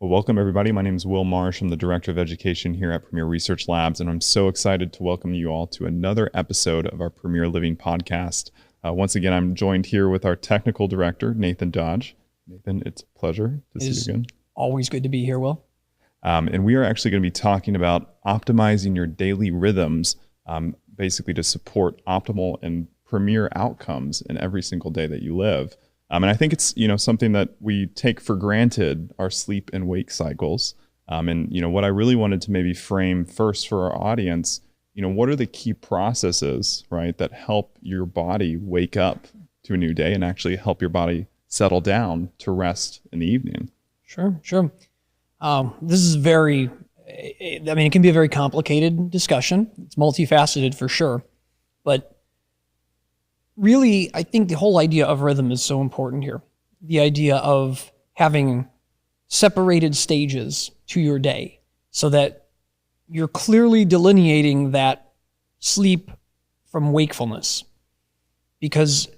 Well, welcome everybody. My name is Will Marsh. I'm the Director of Education here at Premier Research Labs, and I'm so excited to welcome you all to another episode of our Premier Living podcast. Once again, I'm joined here with our Technical Director, Nathan Dodge. Nathan, it's a pleasure to see you again. Always good to be here, Will. And we are actually going to be talking about optimizing your daily rhythms, basically to support optimal and premier outcomes in every single day that you live. And I think it's, something that we take for granted, our sleep and wake cycles. And what I really wanted to maybe frame first for our audience, what are the key processes, right, that help your body wake up to a new day and actually help your body settle down to rest in the evening? Sure. This is it can be a very complicated discussion. It's multifaceted for sure. But really, I think the whole idea of rhythm is so important here. The idea of having separated stages to your day so that you're clearly delineating that sleep from wakefulness. Because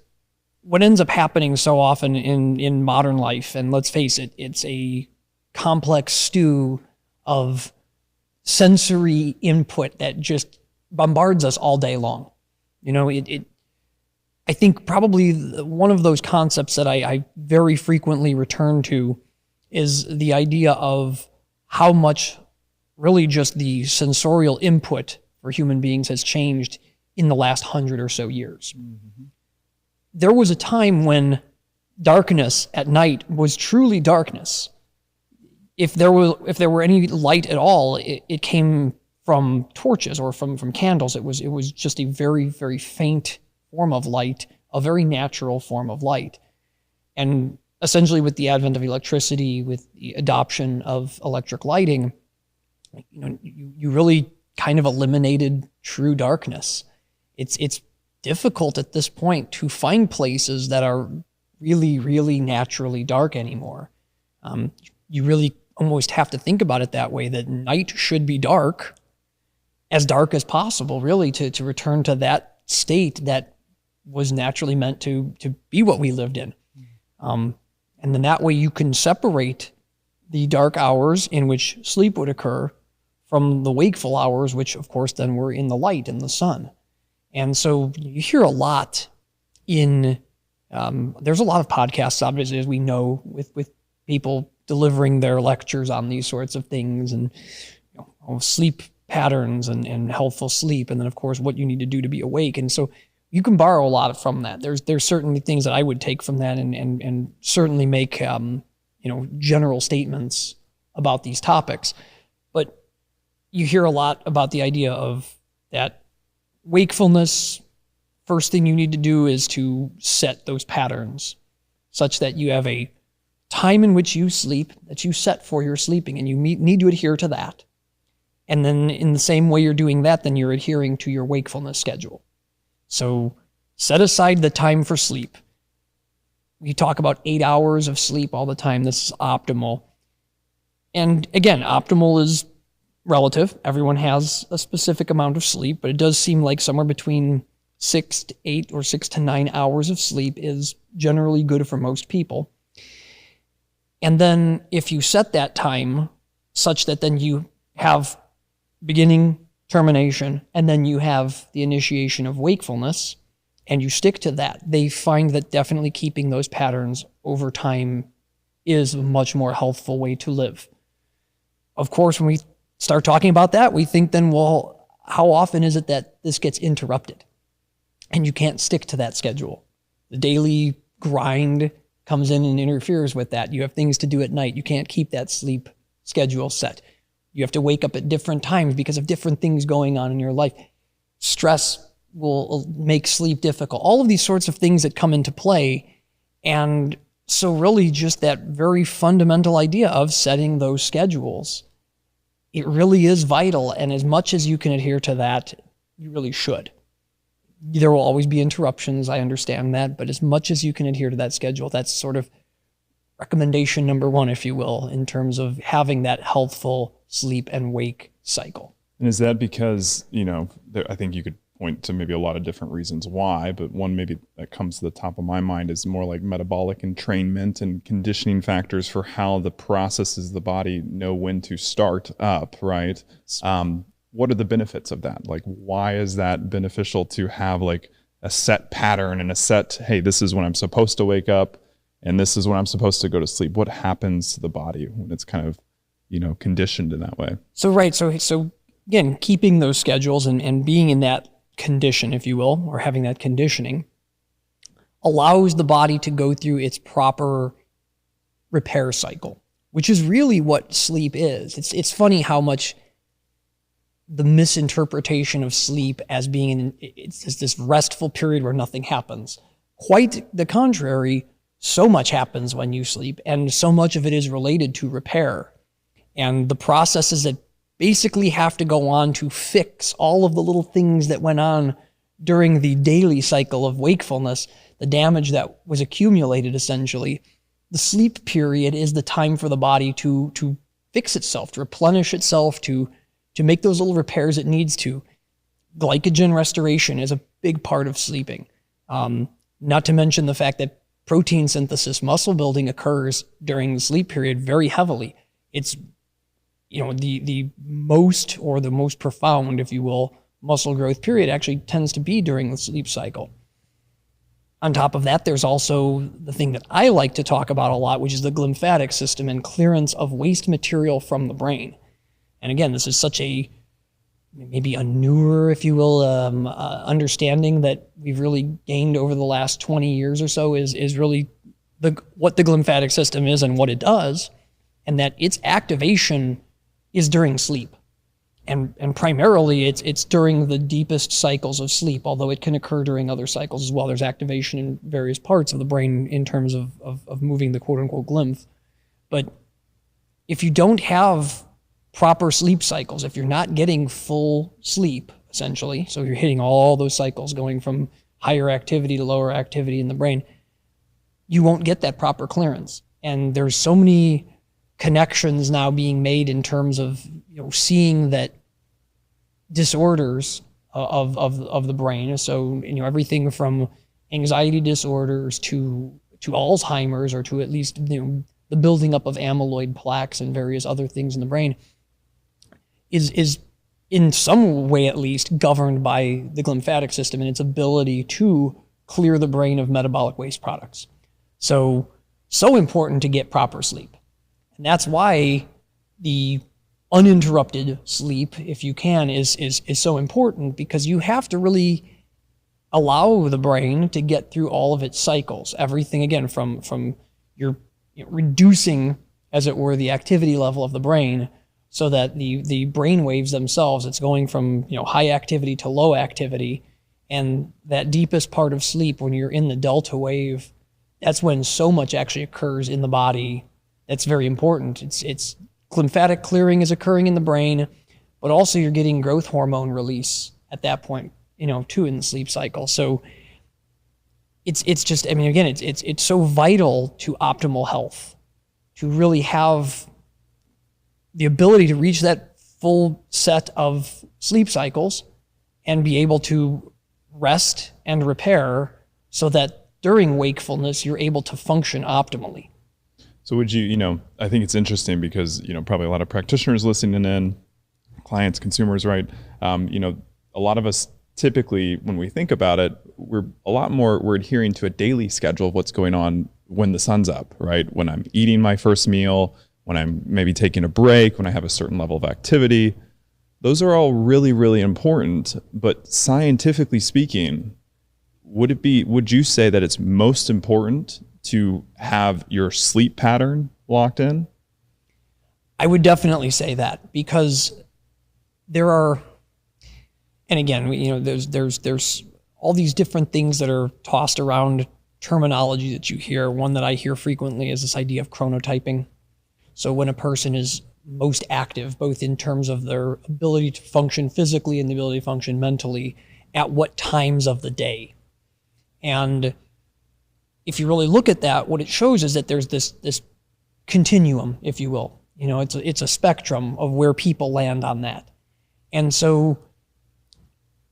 what ends up happening so often in modern life, and let's face it, it's a complex stew of sensory input that just bombards us all day long. I think probably one of those concepts that I very frequently return to is the idea of how much really just the sensorial input for human beings has changed in the last 100 or so years. Mm-hmm. There was a time when darkness at night was truly darkness. If there were any light at all, it came from torches or from candles. It was just a very, very faint form of light, a very natural form of light. And essentially with the advent of electricity, with the adoption of electric lighting, you really kind of eliminated true darkness. It's difficult at this point to find places that are really, really naturally dark anymore. You really almost have to think about it that way, that night should be dark as possible, really, to return to that state that was naturally meant to be what we lived in. And then that way you can separate the dark hours in which sleep would occur from the wakeful hours, which of course then were in the light and the sun. And so you hear a lot there's a lot of podcasts, obviously, as we know, with people delivering their lectures on these sorts of things and sleep patterns and healthful sleep. And then of course what you need to do to be awake. And so you can borrow a lot from that. There's certainly things that I would take from that and certainly make general statements about these topics. But you hear a lot about the idea of that wakefulness. First thing you need to do is to set those patterns such that you have a time in which you sleep that you set for your sleeping, and you need to adhere to that. And then in the same way you're doing that, then you're adhering to your wakefulness schedule. So set aside the time for sleep. We talk about 8 hours of sleep all the time. This is optimal. And again, optimal is relative. Everyone has a specific amount of sleep, but it does seem like somewhere between 6 to 8 or 6 to 9 hours of sleep is generally good for most people. And then if you set that time such that then you have beginning, termination, and then you have the initiation of wakefulness, and you stick to that, they find that definitely keeping those patterns over time is a much more healthful way to live. Of course, when we start talking about that, we think then, well, how often is it that this gets interrupted? And you can't stick to that schedule. The daily grind comes in and interferes with that. You have things to do at night. You can't keep that sleep schedule set. You have to wake up at different times because of different things going on in your life. Stress will make sleep difficult. All of these sorts of things that come into play. And so really just that very fundamental idea of setting those schedules, it really is vital. And as much as you can adhere to that, you really should. There will always be interruptions, I understand that, but as much as you can adhere to that schedule, that's sort of recommendation number one, if you will, in terms of having that healthful sleep and wake cycle. And is that because, I think you could point to maybe a lot of different reasons why, but one maybe that comes to the top of my mind is more like metabolic entrainment and conditioning factors for how the processes of the body know when to start up, right? What are the benefits of that? Like, why is that beneficial to have like a set pattern and a set, hey, this is when I'm supposed to wake up and this is when I'm supposed to go to sleep? What happens to the body when it's kind of, conditioned in that way? So again, keeping those schedules and being in that condition, if you will, or having that conditioning allows the body to go through its proper repair cycle, which is really what sleep is. It's funny how much the misinterpretation of sleep as being it's this restful period where nothing happens. Quite the contrary, so much happens when you sleep, and so much of it is related to repair. And the processes that basically have to go on to fix all of the little things that went on during the daily cycle of wakefulness, the damage that was accumulated essentially. The sleep period is the time for the body to fix itself, to replenish itself, to make those little repairs it needs to. Glycogen restoration is a big part of sleeping. Not to mention the fact that protein synthesis, muscle building occurs during the sleep period very heavily. It's the most or the most profound, if you will, muscle growth period actually tends to be during the sleep cycle. On top of that, there's also the thing that I like to talk about a lot, which is the glymphatic system and clearance of waste material from the brain. And again, this is such maybe a newer, if you will, understanding that we've really gained over the last 20 years or so is really what the glymphatic system is and what it does, and that its activation is during sleep. And primarily it's during the deepest cycles of sleep, although it can occur during other cycles as well. There's activation in various parts of the brain in terms of moving the quote unquote glymph. But if you don't have proper sleep cycles, if you're not getting full sleep, essentially, so you're hitting all those cycles going from higher activity to lower activity in the brain, you won't get that proper clearance. And there's so many connections now being made in terms of seeing that disorders of the brain, so everything from anxiety disorders to Alzheimer's, or to at least the building up of amyloid plaques and various other things in the brain, is in some way at least governed by the glymphatic system and its ability to clear the brain of metabolic waste products. So important to get proper sleep. And that's why the uninterrupted sleep, if you can, is so important, because you have to really allow the brain to get through all of its cycles. Everything, again, from your reducing, as it were, the activity level of the brain, so that the brain waves themselves, it's going from high activity to low activity. And that deepest part of sleep, when you're in the delta wave, that's when so much actually occurs in the body. That's very important. It's glymphatic clearing is occurring in the brain, but also you're getting growth hormone release at that point, too, in the sleep cycle. So it's just, again, it's so vital to optimal health to really have the ability to reach that full set of sleep cycles and be able to rest and repair so that during wakefulness, you're able to function optimally. So would you, I think it's interesting because, probably a lot of practitioners listening in, clients, consumers, right? A lot of us typically, when we think about it, we're adhering to a daily schedule of what's going on when the sun's up, right? When I'm eating my first meal, when I'm maybe taking a break, when I have a certain level of activity. Those are all really, really important. But scientifically speaking, would you say that it's most important to have your sleep pattern locked in? I would definitely say that, because there are, and again, there's all these different things that are tossed around, terminology that you hear. One that I hear frequently is this idea of chronotyping. So when a person is most active, both in terms of their ability to function physically and the ability to function mentally, at what times of the day. And if you really look at that, what it shows is that there's this continuum, if you will. It's a spectrum of where people land on that. And so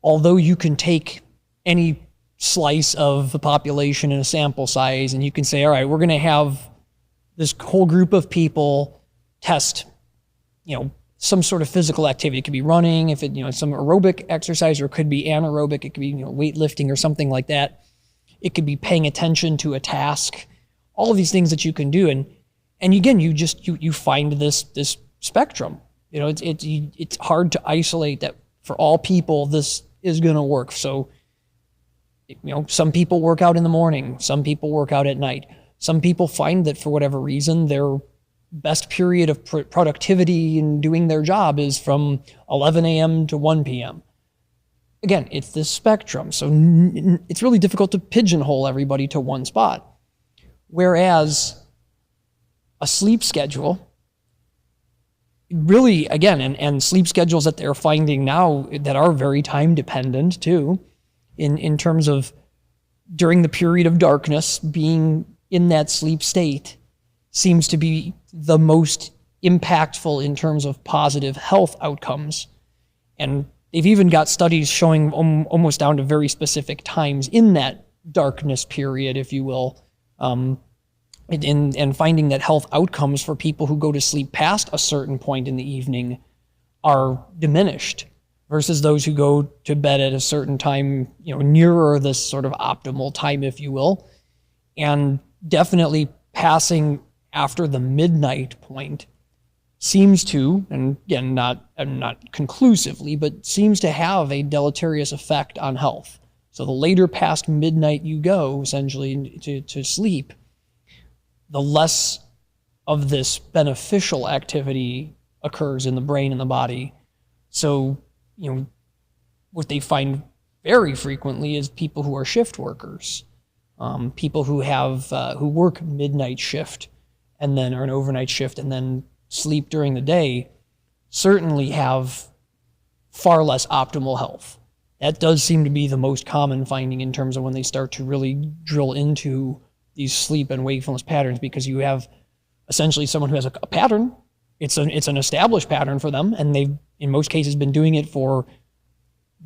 although you can take any slice of the population in a sample size and you can say, all right, we're going to have this whole group of people test, some sort of physical activity. It could be running, if it, some aerobic exercise, or it could be anaerobic. It could be, weightlifting or something like that. It could be paying attention to a task, all of these things that you can do. And again, you find this spectrum. It's hard to isolate that for all people, this is going to work. So, some people work out in the morning, some people work out at night. Some people find that for whatever reason, their best period of productivity in doing their job is from 11 a.m. to 1 p.m. Again, it's this spectrum. So it's really difficult to pigeonhole everybody to one spot. Whereas a sleep schedule, really, again, and sleep schedules that they're finding now that are very time dependent too, in terms of during the period of darkness, being in that sleep state seems to be the most impactful in terms of positive health outcomes. And they've even got studies showing almost down to very specific times in that darkness period, if you will, and finding that health outcomes for people who go to sleep past a certain point in the evening are diminished versus those who go to bed at a certain time, nearer this sort of optimal time, if you will. And definitely passing after the midnight point seems to, and again, not conclusively, but seems to have a deleterious effect on health. So the later past midnight you go, essentially, to sleep, the less of this beneficial activity occurs in the brain and the body. So, what they find very frequently is people who are shift workers, people who who work midnight shift and then or an overnight shift and then sleep during the day, certainly have far less optimal health. That does seem to be the most common finding in terms of when they start to really drill into these sleep and wakefulness patterns, because you have essentially someone who has a pattern. It's an established pattern for them, and they've, in most cases, been doing it for,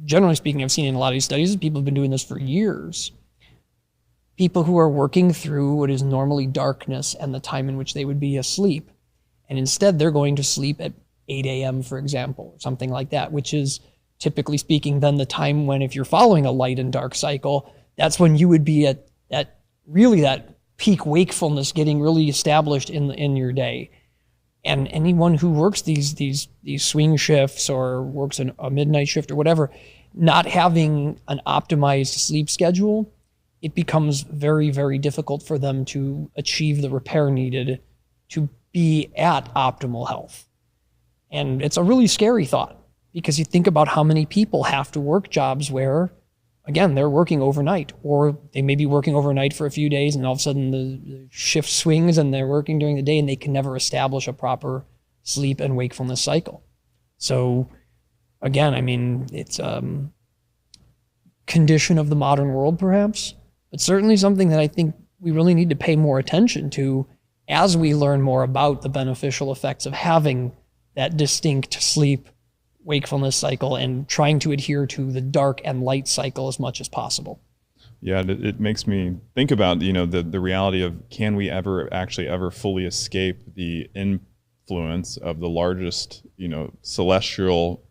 generally speaking, I've seen in a lot of these studies, people have been doing this for years. People who are working through what is normally darkness and the time in which they would be asleep, and instead they're going to sleep at 8 a.m., for example, or something like that, which is, typically speaking, then the time when, if you're following a light and dark cycle, that's when you would be at that peak wakefulness getting really established in your day. And anyone who works these swing shifts or works a midnight shift or whatever, not having an optimized sleep schedule, it becomes very, very difficult for them to achieve the repair needed to be at optimal health. And it's a really scary thought, because you think about how many people have to work jobs where, again, they're working overnight, or they may be working overnight for a few days and all of a sudden the shift swings and they're working during the day and they can never establish a proper sleep and wakefulness cycle. So again, I mean, it's a condition of the modern world perhaps, but certainly something that I think we really need to pay more attention to as we learn more about the beneficial effects of having that distinct sleep wakefulness cycle and trying to adhere to the dark and light cycle as much as possible. Yeah, it makes me think about, the reality of, can we ever fully escape the influence of the largest, celestial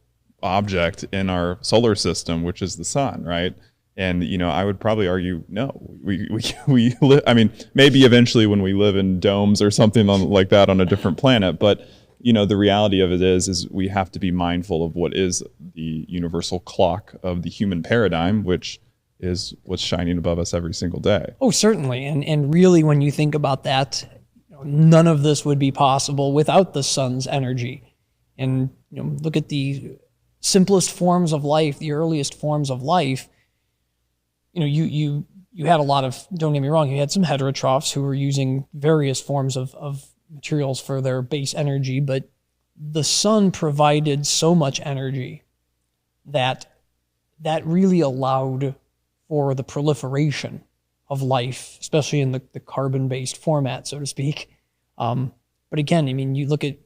object in our solar system, which is the sun, right? And, I would probably argue, no, we live, I mean, maybe eventually when we live in domes or something like that on a different planet, but the reality of it is we have to be mindful of what is the universal clock of the human paradigm, which is what's shining above us every single day. Oh, certainly. And really, when you think about that, none of this would be possible without the sun's energy. And, look at the simplest forms of life, the earliest forms of life. You had a lot of, don't get me wrong, you had some heterotrophs who were using various forms of materials for their base energy, but the sun provided so much energy that really allowed for the proliferation of life, especially in the carbon-based format, so to speak. But again, I mean, you look at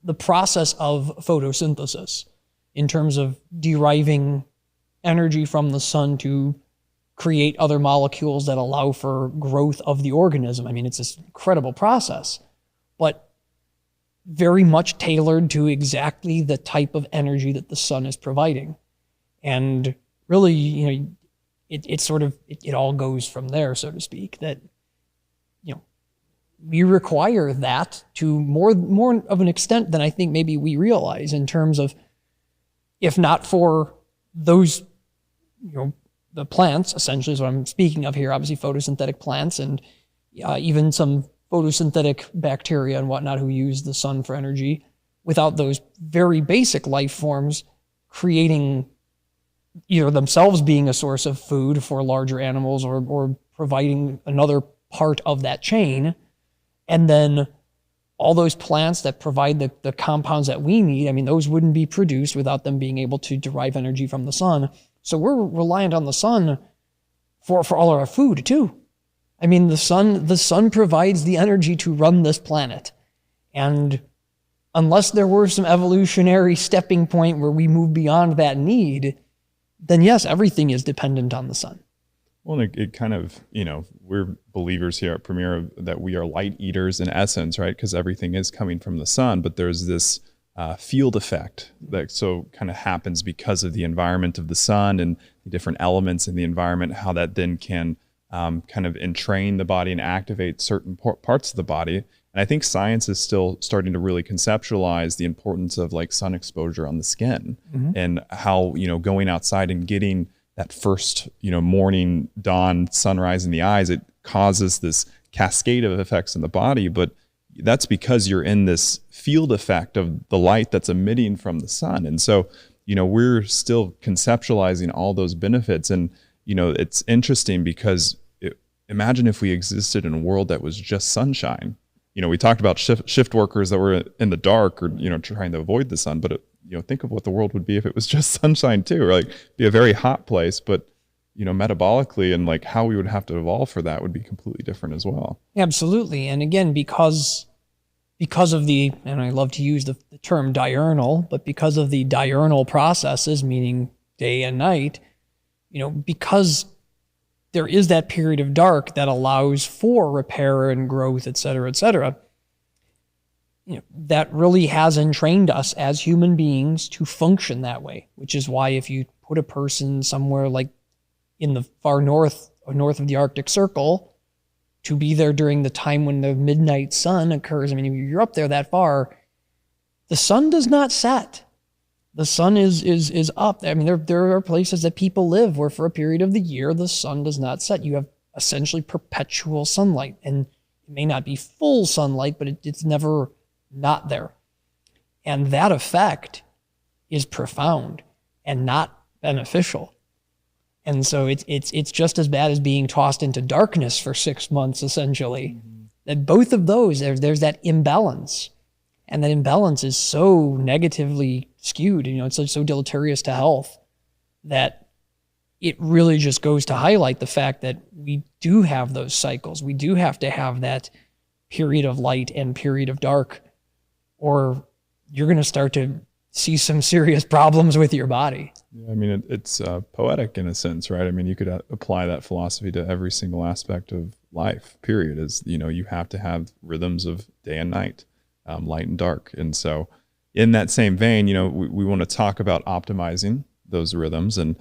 the process of photosynthesis in terms of deriving energy from the sun to create other molecules that allow for growth of the organism. I mean, it's this incredible process, but very much tailored to exactly the type of energy that the sun is providing. And really, it all goes from there, so to speak, that, we require that to more of an extent than I think maybe we realize, in terms of, if not for those, the plants, essentially is what I'm speaking of here, obviously photosynthetic plants, and even some photosynthetic bacteria and whatnot who use the sun for energy. Without those very basic life forms creating, either themselves being a source of food for larger animals, or providing another part of that chain, and then all those plants that provide the compounds that we need, I mean, those wouldn't be produced without them being able to derive energy from the sun. So we're reliant on the sun for all of our food too. I mean, the sun provides the energy to run this planet. And unless there were some evolutionary stepping point where we move beyond that need, then yes, everything is dependent on the sun. Well, it kind of, we're believers here at Premier that we are light eaters in essence, right? Because everything is coming from the sun, but there's this field effect that so kind of happens because of the environment of the sun and the different elements in the environment, how that then can kind of entrain the body and activate certain parts of the body. And I think science is still starting to really conceptualize the importance of like sun exposure on the skin, and how, going outside and getting that first, morning dawn sunrise in the eyes, it causes this cascade of effects in the body. But that's because you're in this field effect of the light that's emitting from the sun. And so, we're still conceptualizing all those benefits. And, it's interesting because imagine if we existed in a world that was just sunshine. We talked about shift workers that were in the dark, or, trying to avoid the sun, but think of what the world would be if it was just sunshine too, or like be a very hot place, but metabolically and like how we would have to evolve for that would be completely different as well. Absolutely. And again, because of the, and I love to use the term diurnal, but because of the diurnal processes, meaning day and night, because there is that period of dark that allows for repair and growth, et cetera, that really has entrained us as human beings to function that way, which is why if you put a person somewhere like in the far north of the Arctic Circle to be there during the time when the midnight sun occurs, I mean, if you're up there that far, the sun does not set. The sun is up. I mean, there are places that people live where for a period of the year, the sun does not set. You have essentially perpetual sunlight, and it may not be full sunlight, but it's never not there. And that effect is profound and not beneficial. And so it's just as bad as being tossed into darkness for 6 months, essentially. That both of those, there's that imbalance. And that imbalance is so negatively skewed, it's so deleterious to health, that it really just goes to highlight the fact that we do have those cycles. We do have to have that period of light and period of dark, or you're going to start to see some serious problems with your body. Yeah, I mean, it's poetic in a sense, right? I mean, you could apply that philosophy to every single aspect of life, period. Is, you have to have rhythms of day and night, light and dark. And so in that same vein, we want to talk about optimizing those rhythms. And,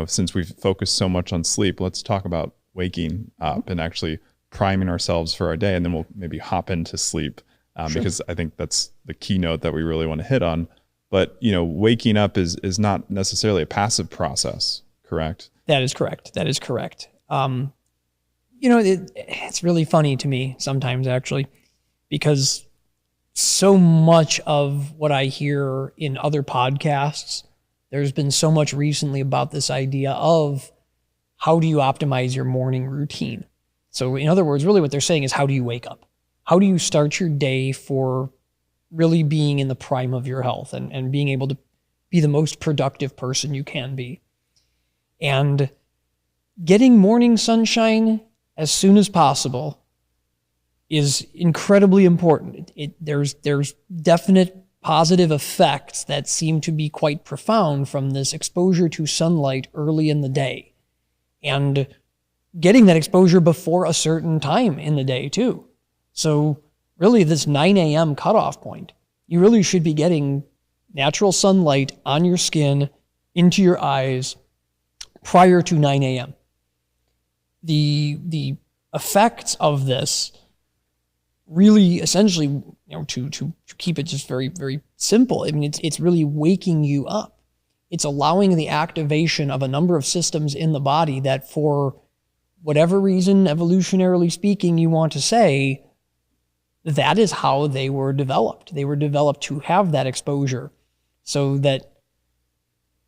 since we've focused so much on sleep, let's talk about waking up and actually priming ourselves for our day. And then we'll maybe hop into sleep. Sure. Because I think that's the keynote that we really want to hit on. But, waking up is not necessarily a passive process, correct? That is correct. It's really funny to me sometimes, actually, because so much of what I hear in other podcasts, there's been so much recently about this idea of how do you optimize your morning routine? So in other words, really what they're saying is, how do you wake up? How do you start your day for really being in the prime of your health and being able to be the most productive person you can be? And getting morning sunshine as soon as possible is incredibly important. There's definite positive effects that seem to be quite profound from this exposure to sunlight early in the day. And getting that exposure before a certain time in the day too. So really this 9 a.m. cutoff point, you really should be getting natural sunlight on your skin, into your eyes, prior to 9 a.m. The effects of this really essentially, to keep it just very, very simple, I mean, it's really waking you up. It's allowing the activation of a number of systems in the body that, for whatever reason, evolutionarily speaking, you want to say, that is how they were developed. They were developed to have that exposure so that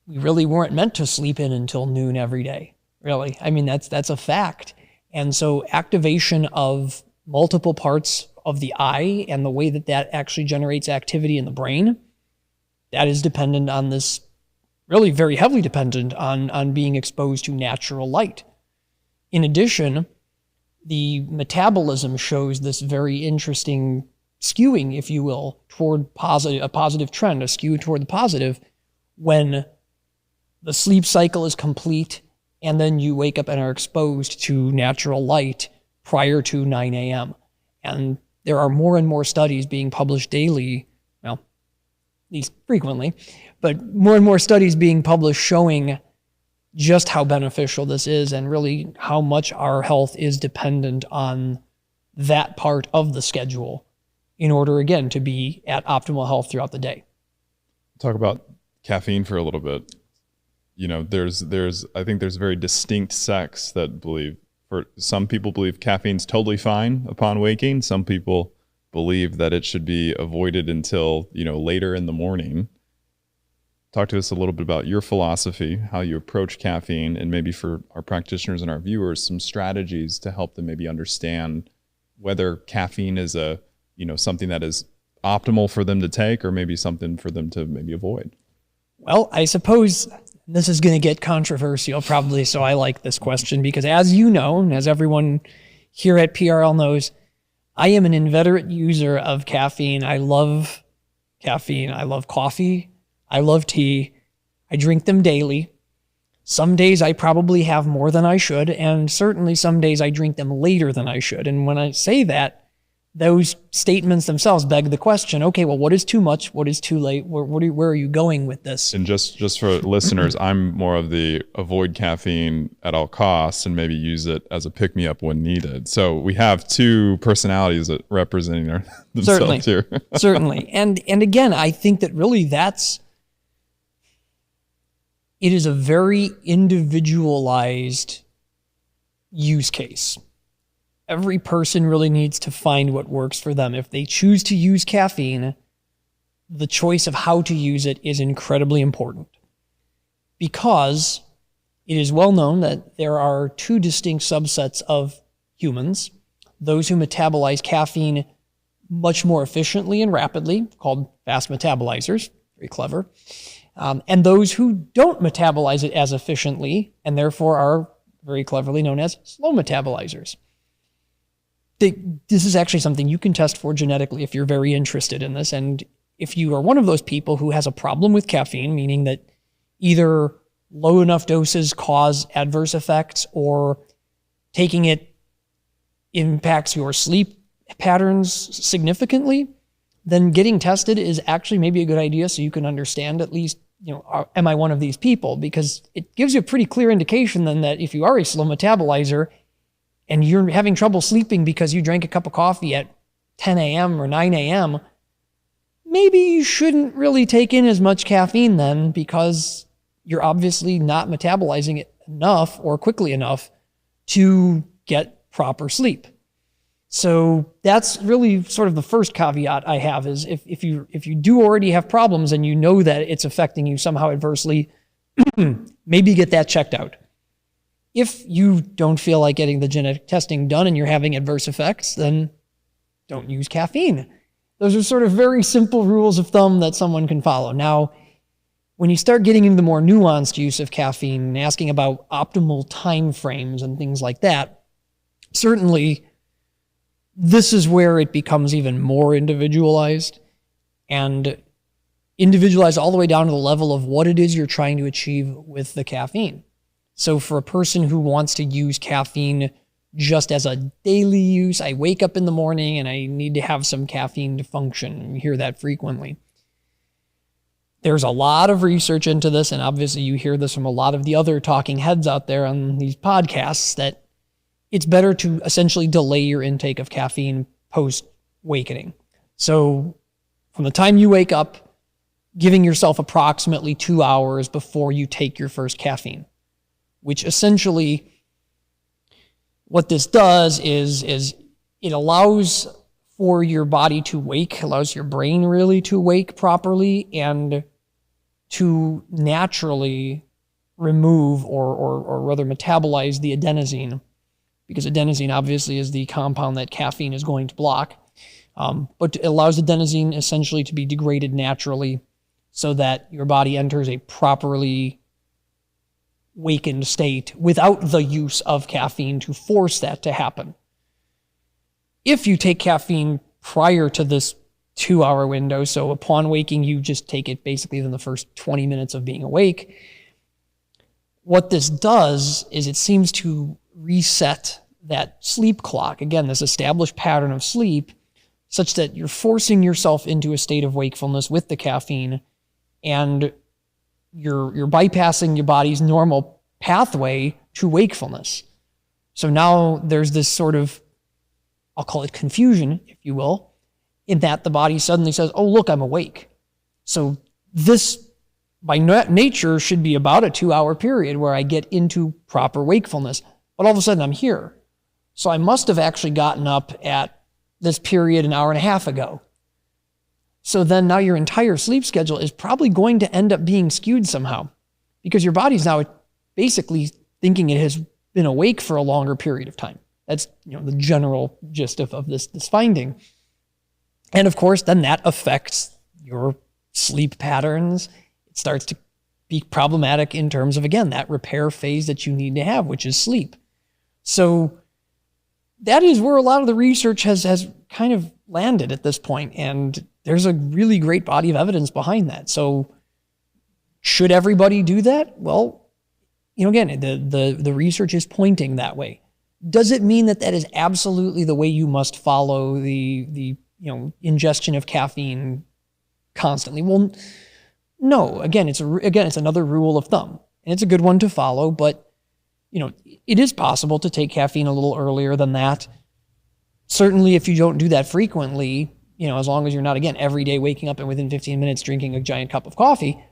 we really weren't meant to sleep in until noon every day, really. I mean, that's a fact. And so activation of multiple parts of the eye and the way that that actually generates activity in the brain, that is dependent on this, really very heavily dependent on being exposed to natural light. In addition, the metabolism shows this very interesting skewing, if you will, toward a positive trend, a skew toward the positive, when the sleep cycle is complete and then you wake up and are exposed to natural light prior to 9 a.m. And there are more and more studies being published daily, well, at least frequently, but more and more studies being published showing just how beneficial this is and really how much our health is dependent on that part of the schedule in order, again, to be at optimal health throughout the day. Talk about caffeine for a little bit. I think there's very distinct sects that believe, for some people believe caffeine's totally fine upon waking. Some people believe that it should be avoided until, later in the morning. Talk to us a little bit about your philosophy, how you approach caffeine, and maybe for our practitioners and our viewers, some strategies to help them maybe understand whether caffeine is something that is optimal for them to take, or maybe something for them to maybe avoid. Well, I suppose this is going to get controversial probably, so I like this question because, as you know, and as everyone here at PRL knows, I am an inveterate user of caffeine. I love caffeine. I love coffee. I love tea. I drink them daily. Some days I probably have more than I should, and certainly some days I drink them later than I should. And when I say that, those statements themselves beg the question, okay, well, what is too much? What is too late? Where are you going with this? And just for listeners, I'm more of the avoid caffeine at all costs and maybe use it as a pick-me-up when needed. So we have two personalities that representing themselves here. Certainly. And again, I think that really it is a very individualized use case. Every person really needs to find what works for them. If they choose to use caffeine, the choice of how to use it is incredibly important, because it is well known that there are two distinct subsets of humans: those who metabolize caffeine much more efficiently and rapidly, called fast metabolizers, very clever, and those who don't metabolize it as efficiently and therefore are very cleverly known as slow metabolizers. This is actually something you can test for genetically if you're very interested in this. And if you are one of those people who has a problem with caffeine, meaning that either low enough doses cause adverse effects or taking it impacts your sleep patterns significantly, then getting tested is actually maybe a good idea so you can understand at least, am I one of these people? Because it gives you a pretty clear indication then that if you are a slow metabolizer and you're having trouble sleeping because you drank a cup of coffee at 10 a.m. or 9 a.m., maybe you shouldn't really take in as much caffeine then, because you're obviously not metabolizing it enough or quickly enough to get proper sleep. So that's really sort of the first caveat I have, is if you do already have problems and you know that it's affecting you somehow adversely, maybe get that checked out. If you don't feel like getting the genetic testing done and you're having adverse effects, then don't use caffeine. Those are sort of very simple rules of thumb that someone can follow. Now, when you start getting into the more nuanced use of caffeine and asking about optimal time frames and things like that, certainly this is where it becomes even more individualized. And individualized all the way down to the level of what it is you're trying to achieve with the caffeine. So for a person who wants to use caffeine just as a daily use, I wake up in the morning and I need to have some caffeine to function. You hear that frequently. There's a lot of research into this, and obviously you hear this from a lot of the other talking heads out there on these podcasts, that it's better to essentially delay your intake of caffeine post-wakening. So from the time you wake up, giving yourself approximately 2 hours before you take your first caffeine, which essentially what this does is it allows for your body to wake, allows your brain really to wake properly and to naturally remove or rather metabolize the adenosine, because adenosine obviously is the compound that caffeine is going to block. But it allows adenosine essentially to be degraded naturally so that your body enters a properly wakened state without the use of caffeine to force that to happen. If you take caffeine prior to this 2-hour window, so upon waking, you just take it basically in the first 20 minutes of being awake, what this does is it seems to reset that sleep clock, again, this established pattern of sleep, such that you're forcing yourself into a state of wakefulness with the caffeine, and you're bypassing your body's normal pathway to wakefulness. So now there's this sort of, I'll call it confusion, if you will, in that the body suddenly says, oh, look, I'm awake. So this, by nature, should be about a 2-hour period where I get into proper wakefulness. But all of a sudden, I'm here. So I must have actually gotten up at this period an hour and a half ago. So then now your entire sleep schedule is probably going to end up being skewed somehow, because your body's now basically thinking it has been awake for a longer period of time. That's, the general gist of this finding. And of course, then that affects your sleep patterns. It starts to be problematic in terms of, again, that repair phase that you need to have, which is sleep. So that is where a lot of the research has kind of landed at this point, and there's a really great body of evidence behind that. So should everybody do that? Well, again, the research is pointing that way. Does it mean that is absolutely the way you must follow the ingestion of caffeine constantly? Well, no. Again, it's another rule of thumb, and it's a good one to follow. But it is possible to take caffeine a little earlier than that. Certainly, if you don't do that frequently, as long as you're not, again, every day waking up and within 15 minutes drinking a giant cup of coffee,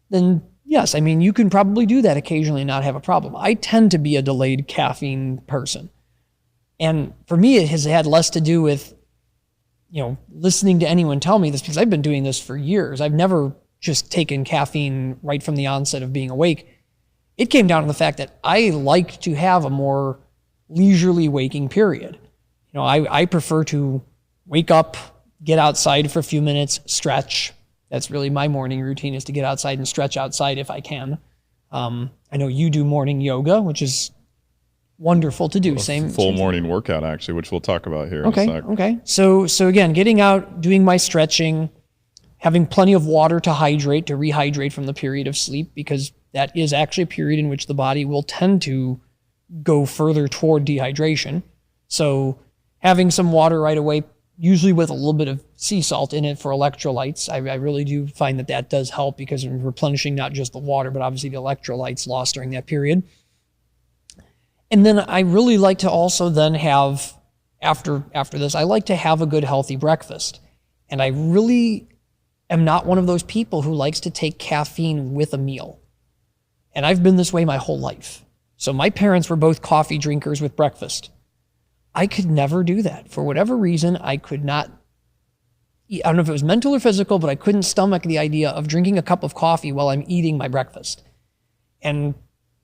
then yes, you can probably do that occasionally and not have a problem. I tend to be a delayed caffeine person. And for me, it has had less to do with, listening to anyone tell me this, because I've been doing this for years. I've never just taken caffeine right from the onset of being awake. It came down to the fact that I like to have a more leisurely waking period. I prefer to wake up, get outside for a few minutes, stretch. That's really my morning routine, is to get outside and stretch outside if I can. I know you do morning yoga, which is wonderful to do. Full morning workout, actually, which we'll talk about here in a sec. Okay. So again, getting out, doing my stretching, having plenty of water to rehydrate from the period of sleep, because that is actually a period in which the body will tend to go further toward dehydration. So having some water right away, usually with a little bit of sea salt in it for electrolytes. I really do find that does help, because I'm replenishing not just the water, but obviously the electrolytes lost during that period. And then I really like to also then have, after this, I like to have a good healthy breakfast. And I really am not one of those people who likes to take caffeine with a meal. And I've been this way my whole life. So my parents were both coffee drinkers with breakfast. I could never do that. For whatever reason, I could not, I don't know if it was mental or physical, but I couldn't stomach the idea of drinking a cup of coffee while I'm eating my breakfast. And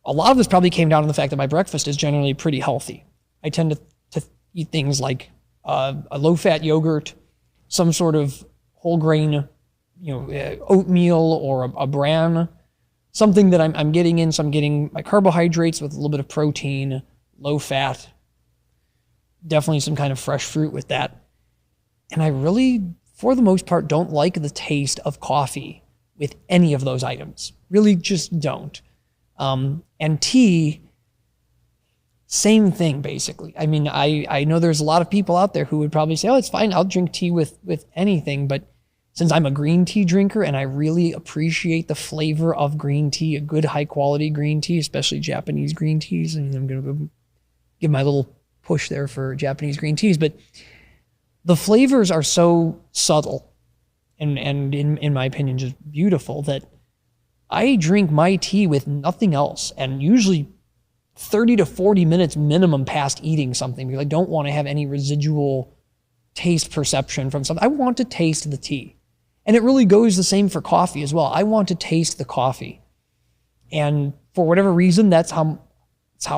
a lot of this probably came down to the fact that my breakfast is generally pretty healthy. I tend to eat things like a low-fat yogurt, some sort of whole grain, oatmeal or a bran, something that I'm getting in. So I'm getting my carbohydrates with a little bit of protein, low fat, definitely some kind of fresh fruit with that. And I really, for the most part, don't like the taste of coffee. with any of those items. Really just don't. And tea, same thing, basically. I mean, I know there's a lot of people out there who would probably say, oh, it's fine, I'll drink tea with anything. But since I'm a green tea drinker and I really appreciate the flavor of green tea, a good high quality green tea, especially Japanese green teas, and I'm going to go give my little push there for Japanese green teas, but the flavors are so subtle and in my opinion, just beautiful, that I drink my tea with nothing else, and usually 30 to 40 minutes minimum past eating something, because I don't want to have any residual taste perception from something. I want to taste the tea. And it really goes the same for coffee as well. I want to taste the coffee. And for whatever reason, that's how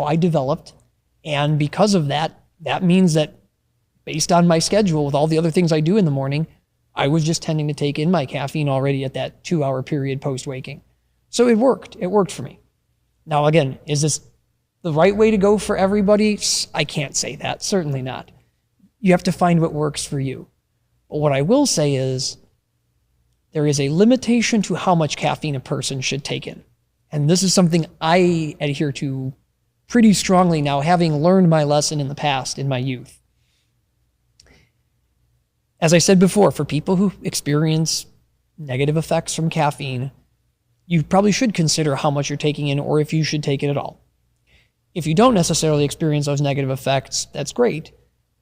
I developed. And because of that, that means that based on my schedule with all the other things I do in the morning, I was just tending to take in my caffeine already at that 2-hour period post-waking. So it worked. It worked for me. Now, again, is this the right way to go for everybody? I can't say that. Certainly not. You have to find what works for you. But what I will say is there is a limitation to how much caffeine a person should take in. And this is something I adhere to pretty strongly now, having learned my lesson in the past, in my youth. As I said before, for people who experience negative effects from caffeine, you probably should consider how much you're taking in, or if you should take it at all. If you don't necessarily experience those negative effects, that's great.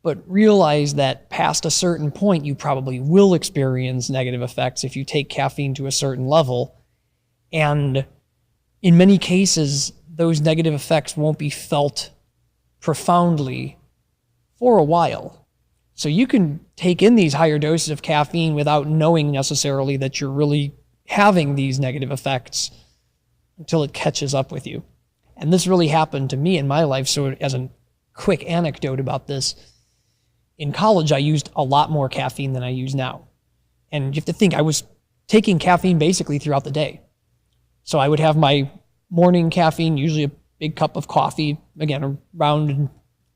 But realize that past a certain point, you probably will experience negative effects if you take caffeine to a certain level. And in many cases, those negative effects won't be felt profoundly for a while. So you can take in these higher doses of caffeine without knowing necessarily that you're really having these negative effects until it catches up with you. And this really happened to me in my life. So as a quick anecdote about this, in college, I used a lot more caffeine than I use now. And you have to think, I was taking caffeine basically throughout the day. So I would have my morning caffeine, usually a big cup of coffee, again, around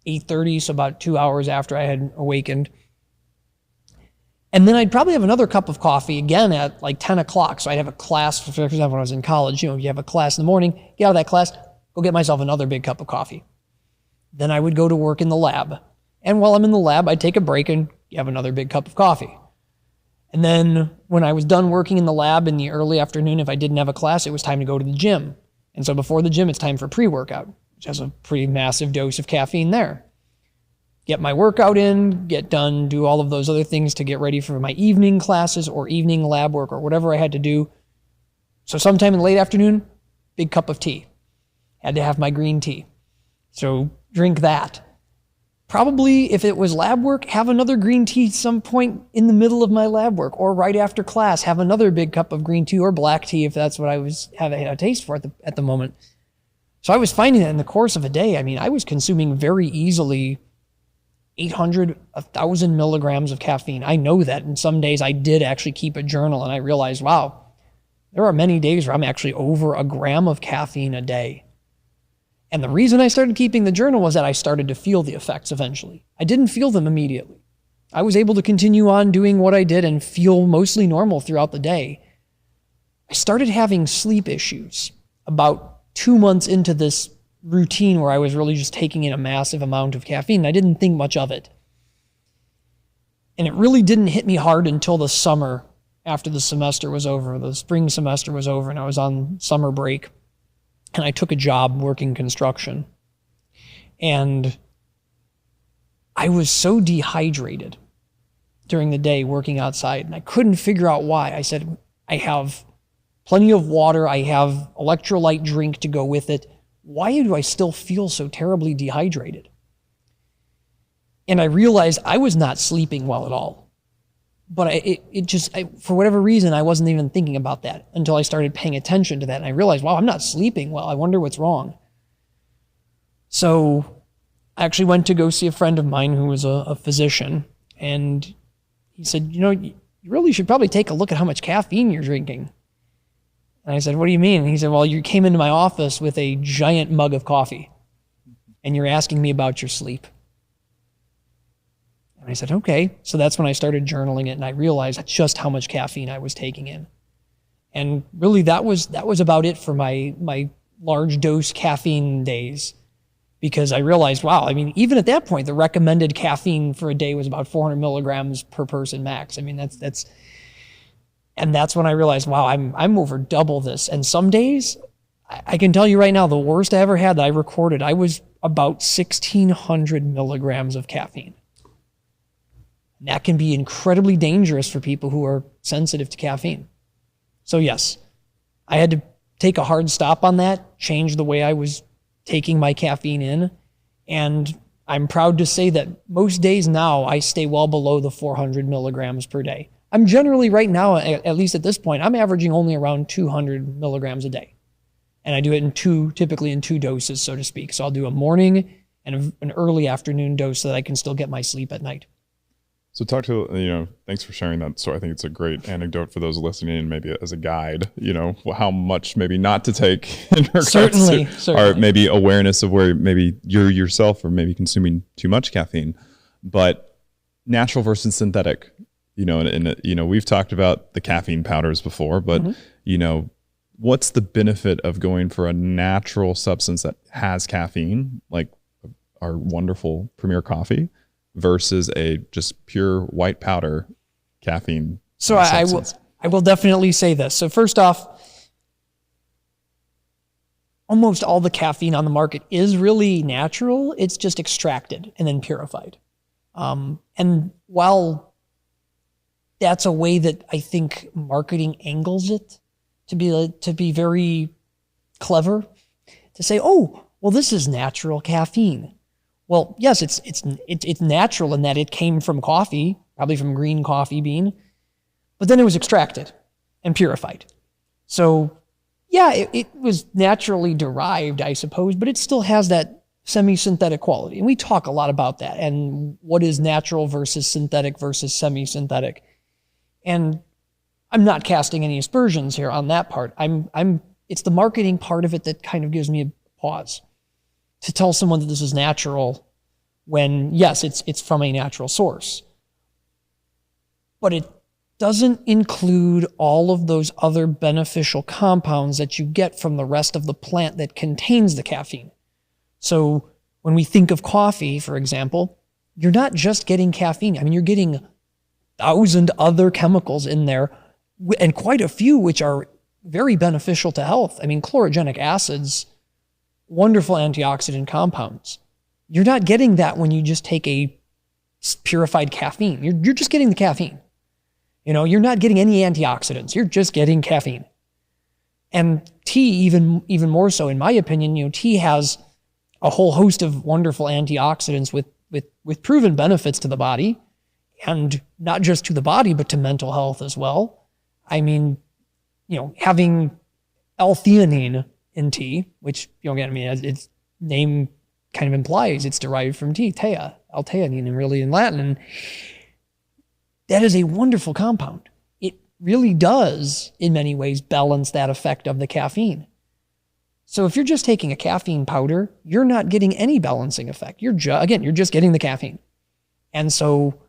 8:30, so about 2 hours after I had awakened. And then I'd probably have another cup of coffee again at like 10 o'clock. So I'd have a class, for example, when I was in college, you have a class in the morning, get out of that class, go get myself another big cup of coffee. Then I would go to work in the lab. And while I'm in the lab, I'd take a break and have another big cup of coffee. And then when I was done working in the lab in the early afternoon, if I didn't have a class, it was time to go to the gym. And so before the gym, it's time for pre-workout, which has a pretty massive dose of caffeine there. Get my workout in, get done, do all of those other things to get ready for my evening classes or evening lab work or whatever I had to do. So sometime in the late afternoon, big cup of tea. Had to have my green tea. So drink that. Probably, if it was lab work, have another green tea some point in the middle of my lab work, or right after class, have another big cup of green tea or black tea if that's what I was having a taste for at the moment. So I was finding that in the course of a day, I mean, I was consuming very easily 800, 1,000 milligrams of caffeine. I know that, and some days I did actually keep a journal, and I realized, wow, there are many days where I'm actually over a gram of caffeine a day. And the reason I started keeping the journal was that I started to feel the effects eventually. I didn't feel them immediately. I was able to continue on doing what I did and feel mostly normal throughout the day. I started having sleep issues about 2 months into this routine where I was really just taking in a massive amount of caffeine. I didn't think much of it. And it really didn't hit me hard until the summer, after the semester was over. The spring semester was over and I was on summer break. And I took a job working construction. And I was so dehydrated during the day working outside, and I couldn't figure out why. I said, I have plenty of water, I have electrolyte drink to go with it. Why do I still feel so terribly dehydrated? And I realized I was not sleeping well at all. But for whatever reason, I wasn't even thinking about that until I started paying attention to that. And I realized, wow, I'm not sleeping well. I wonder what's wrong. So I actually went to go see a friend of mine who was a physician. And he said, you really should probably take a look at how much caffeine you're drinking. And I said, what do you mean? And he said, well, you came into my office with a giant mug of coffee. And you're asking me about your sleep. And I said, okay. So that's when I started journaling it, and I realized just how much caffeine I was taking in. And really that was about it for my large dose caffeine days, because I realized, wow, I mean, even at that point, the recommended caffeine for a day was about 400 milligrams per person max. I mean, that's when I realized, wow, I'm over double this. And some days, I can tell you right now, the worst I ever had that I recorded, I was about 1,600 milligrams of caffeine. And that can be incredibly dangerous for people who are sensitive to caffeine. So yes, I had to take a hard stop on that, change the way I was taking my caffeine in. And I'm proud to say that most days now I stay well below the 400 milligrams per day. I'm generally right now, at least at this point, I'm averaging only around 200 milligrams a day. And I do it typically in two doses, so to speak. So I'll do a morning and an early afternoon dose so that I can still get my sleep at night. So thanks for sharing that. So I think it's a great anecdote for those listening, and maybe as a guide, how much maybe not to take in regards certainly. Or maybe awareness of where maybe you're yourself or maybe consuming too much caffeine. But natural versus synthetic, we've talked about the caffeine powders before, but what's the benefit of going for a natural substance that has caffeine, like our wonderful Premier coffee, versus a just pure white powder caffeine? So I will definitely say this. So first off, almost all the caffeine on the market is really natural. It's just extracted and then purified. And while that's a way that I think marketing angles it to be very clever, to say, oh, well, this is natural caffeine. Well, yes, it's natural in that it came from coffee, probably from green coffee bean, but then it was extracted and purified. So yeah, it was naturally derived, I suppose, but it still has that semi-synthetic quality. And we talk a lot about that and what is natural versus synthetic versus semi-synthetic. And I'm not casting any aspersions here on that part. It's the marketing part of it that kind of gives me a pause to tell someone that this is natural when, yes, it's from a natural source. But it doesn't include all of those other beneficial compounds that you get from the rest of the plant that contains the caffeine. So when we think of coffee, for example, you're not just getting caffeine. I mean, you're getting 1,000 other chemicals in there, and quite a few which are very beneficial to health. I mean, chlorogenic acids, wonderful antioxidant compounds. You're not getting that when you just take a purified caffeine. You're just getting the caffeine. You're not getting any antioxidants. You're just getting caffeine. And tea, even more so, in my opinion, tea has a whole host of wonderful antioxidants with proven benefits to the body, and not just to the body, but to mental health as well. I mean, having L-theanine in tea, which, again, its name kind of implies it's derived from tea, thea, L-theanine, really in Latin. And that is a wonderful compound. It really does, in many ways, balance that effect of the caffeine. So if you're just taking a caffeine powder, you're not getting any balancing effect. You're just getting the caffeine. And so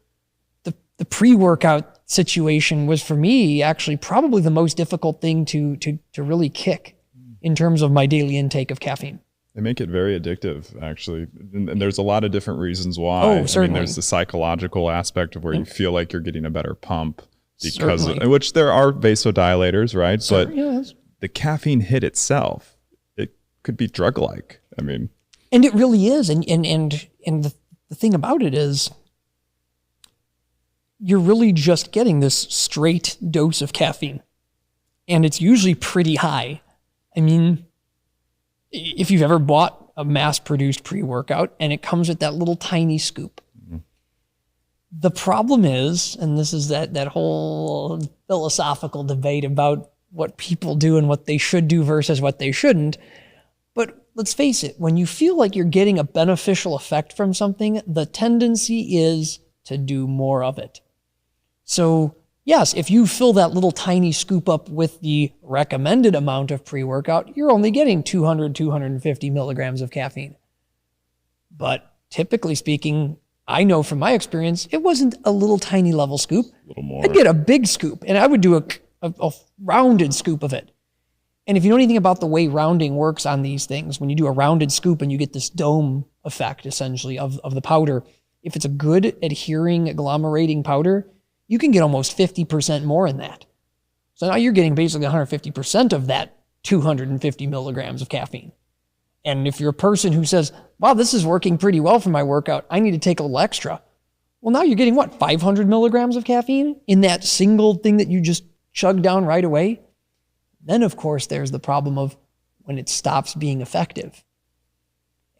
the pre-workout situation was, for me, actually probably the most difficult thing to really kick in terms of my daily intake of caffeine. They make it very addictive, actually. And there's a lot of different reasons why. Oh, certainly. I mean, there's the psychological aspect of where you feel like you're getting a better pump because of, which there are vasodilators, right? But yes. The caffeine hit itself, it could be drug-like. I mean, and it really is. And the thing about it is, you're really just getting this straight dose of caffeine. And it's usually pretty high. I mean, if you've ever bought a mass-produced pre-workout and it comes with that little tiny scoop. Mm-hmm. The problem is, and this is that whole philosophical debate about what people do and what they should do versus what they shouldn't. But let's face it, when you feel like you're getting a beneficial effect from something, the tendency is to do more of it. So yes, if you fill that little tiny scoop up with the recommended amount of pre-workout, you're only getting 200, 250 milligrams of caffeine. But typically speaking, I know from my experience, it wasn't a little tiny level scoop. A little more. I'd get a big scoop, and I would do a rounded scoop of it. And if you know anything about the way rounding works on these things, when you do a rounded scoop and you get this dome effect, essentially, of the powder, if it's a good adhering, agglomerating powder, you can get almost 50% more in that. So now you're getting basically 150% of that 250 milligrams of caffeine. And if you're a person who says, wow, this is working pretty well for my workout, I need to take a little extra. Well, now you're getting what, 500 milligrams of caffeine in that single thing that you just chugged down right away? Then, of course, there's the problem of when it stops being effective.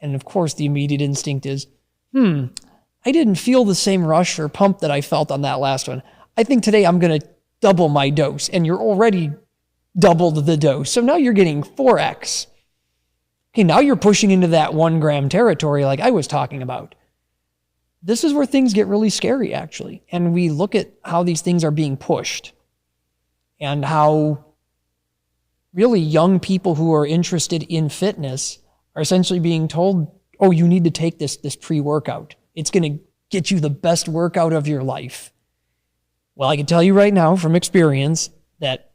And of course, the immediate instinct is, I didn't feel the same rush or pump that I felt on that last one. I think today I'm going to double my dose. And you're already doubled the dose. So now you're getting 4x. Okay, now you're pushing into that 1 gram territory like I was talking about. This is where things get really scary, actually. And we look at how these things are being pushed and how really young people who are interested in fitness are essentially being told, oh, you need to take this pre-workout. It's going to get you the best workout of your life. Well, I can tell you right now from experience that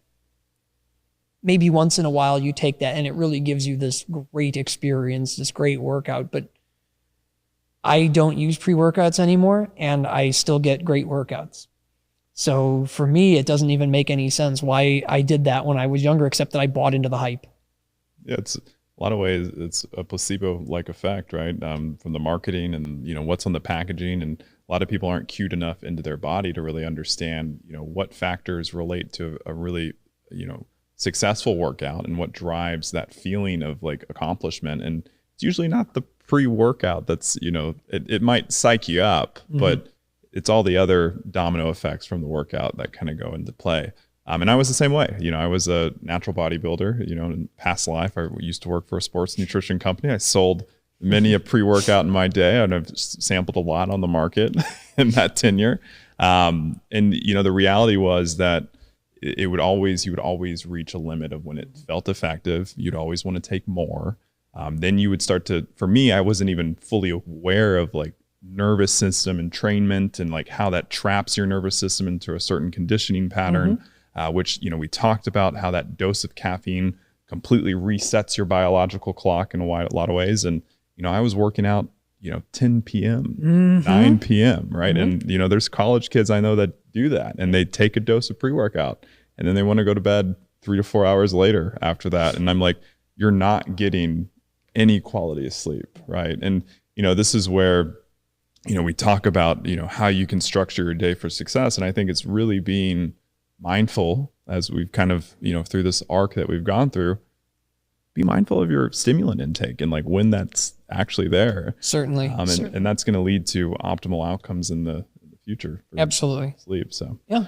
maybe once in a while you take that and it really gives you this great experience, this great workout. But I don't use pre-workouts anymore and I still get great workouts. So for me, it doesn't even make any sense why I did that when I was younger, except that I bought into the hype. Yeah, it's a lot of ways, it's a placebo-like effect, right? From the marketing and, what's on the packaging. And a lot of people aren't cued enough into their body to really understand, what factors relate to a really, successful workout and what drives that feeling of like accomplishment. And it's usually not the pre-workout that's, it might psych you up, but it's all the other domino effects from the workout that kind of go into play. And I was the same way. I was a natural bodybuilder, in past life. I used to work for a sports nutrition company. I sold many a pre-workout in my day, and I've sampled a lot on the market in that tenure. And, the reality was that you would always reach a limit of when it felt effective. You'd always want to take more. Then you would start to, for me, I wasn't even fully aware of like nervous system entrainment and like how that traps your nervous system into a certain conditioning pattern, which, we talked about how that dose of caffeine completely resets your biological clock in a lot of ways. And, I was working out, 10 p.m., 9 p.m., right? And, there's college kids I know that do that and they take a dose of pre-workout and then they want to go to bed 3 to 4 hours later after that. And I'm like, you're not getting any quality of sleep, right? And, this is where, we talk about, how you can structure your day for success. And I think it's really being mindful as we've kind of, through this arc that we've gone through, be mindful of your stimulant intake and like when that's actually there. Certainly. And that's going to lead to optimal outcomes in the future. Absolutely. Sleep. So, yeah.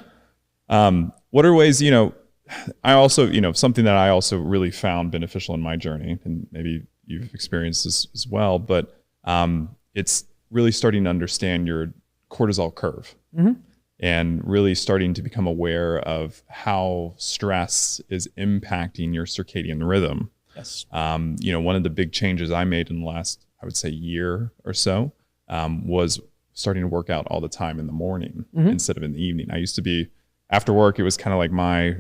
What are ways, I also, something that I also really found beneficial in my journey, and maybe you've experienced this as well, but it's really starting to understand your cortisol curve and really starting to become aware of how stress is impacting your circadian rhythm. Yes. One of the big changes I made in the last, I would say, year or so was starting to work out all the time in the morning instead of in the evening. I used to be, after work, it was kind of like my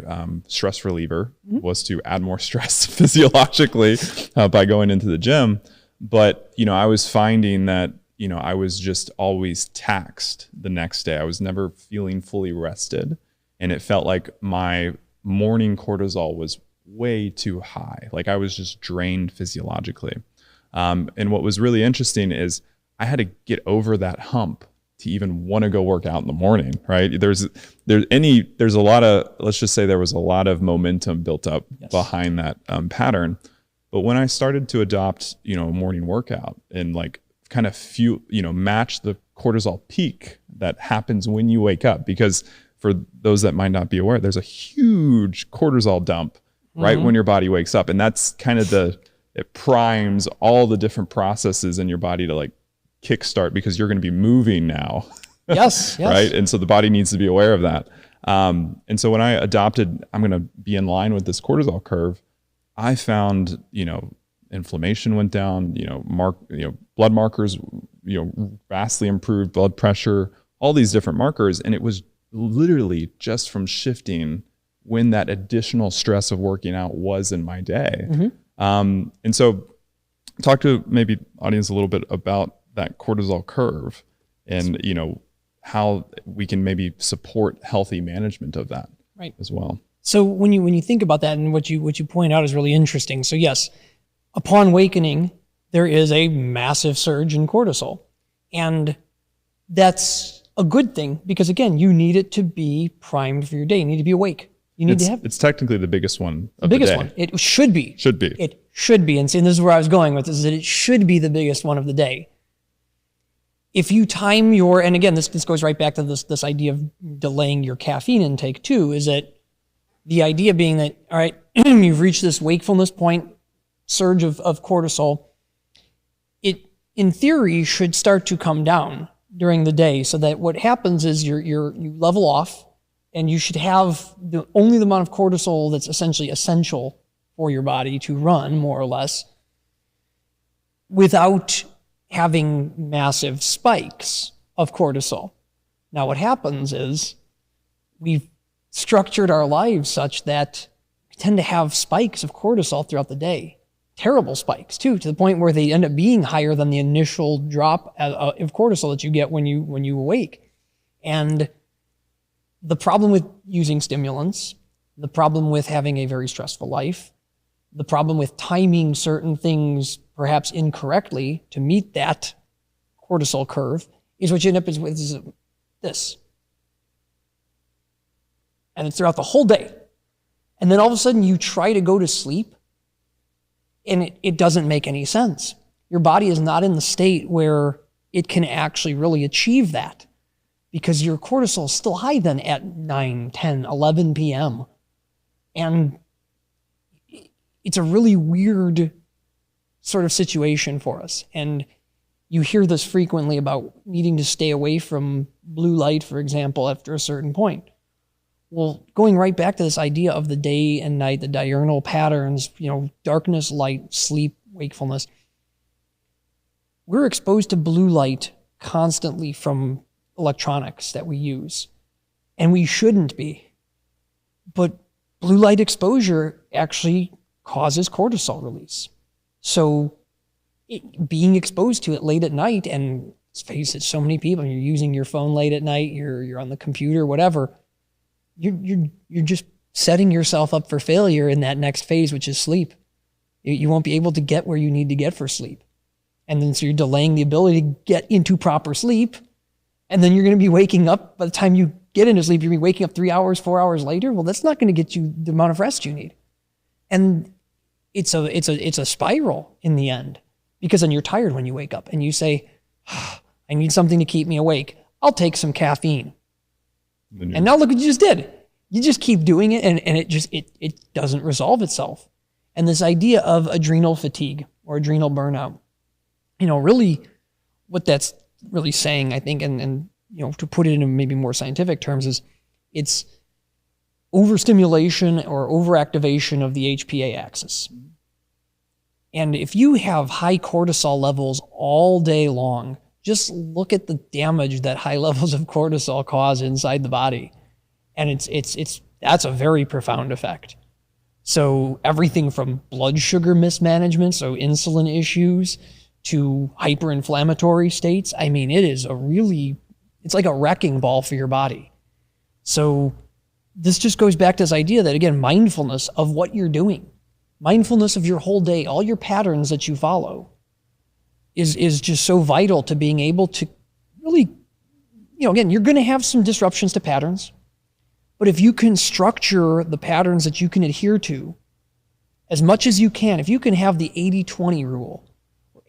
stress reliever was to add more stress physiologically by going into the gym. But, I was finding that, I was just always taxed the next day. I was never feeling fully rested. And it felt like my morning cortisol was way too high. Like I was just drained physiologically. And what was really interesting is I had to get over that hump to even want to go work out in the morning, right? There's a lot of, let's just say there was a lot of momentum built up behind that pattern. But when I started to adopt, a morning workout and like kind of match the cortisol peak that happens when you wake up, because for those that might not be aware, there's a huge cortisol dump right when your body wakes up. And that's kind of it primes all the different processes in your body to like kickstart, because you're going to be moving now. Yes. Right. And so the body needs to be aware of that. And so when I adopted, I'm going to be in line with this cortisol curve, I found, inflammation went down, blood markers, vastly improved, blood pressure, all these different markers. And it was literally just from shifting when that additional stress of working out was in my day. And so talk to maybe audience a little bit about that cortisol curve and, you know, how we can maybe support healthy management of that as well. So when you think about that, and what you point out is really interesting. So yes, upon awakening, there is a massive surge in cortisol. And that's a good thing because, again, you need it to be primed for your day. You need to be awake. You need to have it's technically the biggest one of the biggest the day. one. It should be. Should be. It should be. And see, this is where I was going with this, is that it should be the biggest one of the day. If you time your, and again, this goes right back to this idea of delaying your caffeine intake too, is that the idea being that, all right, you've reached this wakefulness point, surge of cortisol, it, in theory, should start to come down during the day, so that what happens is you level off, and you should have only the amount of cortisol that's essentially essential for your body to run, more or less, without having massive spikes of cortisol. Now what happens is we've structured our lives such that we tend to have spikes of cortisol throughout the day. Terrible spikes too, to the point where they end up being higher than the initial drop of cortisol that you get when you awake. And the problem with using stimulants, the problem with having a very stressful life, the problem with timing certain things perhaps incorrectly to meet that cortisol curve is what you end up with is this. And it's throughout the whole day. And then all of a sudden you try to go to sleep and it doesn't make any sense. Your body is not in the state where it can actually really achieve that because your cortisol is still high then at 9, 10, 11 p.m. And it's a really weird sort of situation for us. And you hear this frequently about needing to stay away from blue light, for example, after a certain point. Well, going right back to this idea of the day and night, the diurnal patterns, darkness, light, sleep, wakefulness. We're exposed to blue light constantly from electronics that we use, and we shouldn't be. But blue light exposure actually causes cortisol release. So being exposed to it late at night, and let's face it, so many people, you're using your phone late at night, you're on the computer, whatever, you're just setting yourself up for failure in that next phase, which is sleep. You won't be able to get where you need to get for sleep. And then so you're delaying the ability to get into proper sleep. And then you're going to be waking up, by the time you get into sleep, you're going to be waking up 3 hours, 4 hours later. Well, that's not going to get you the amount of rest you need. And it's a spiral in the end, because then you're tired when you wake up and you say, I need something to keep me awake. I'll take some caffeine. And now look what you just did. You just keep doing it, and it doesn't resolve itself. And this idea of adrenal fatigue or adrenal burnout, really what that's really saying, I think, and to put it in maybe more scientific terms, is it's overstimulation or overactivation of the HPA axis. And if you have high cortisol levels all day long, just look at the damage that high levels of cortisol cause inside the body. And that's a very profound effect. So everything from blood sugar mismanagement, so insulin issues, to hyperinflammatory states. I mean, it's like a wrecking ball for your body. So this just goes back to this idea that, again, mindfulness of what you're doing, mindfulness of your whole day, all your patterns that you follow is just so vital to being able to really, again, you're going to have some disruptions to patterns, but if you can structure the patterns that you can adhere to as much as you can, if you can have the 80-20 rule,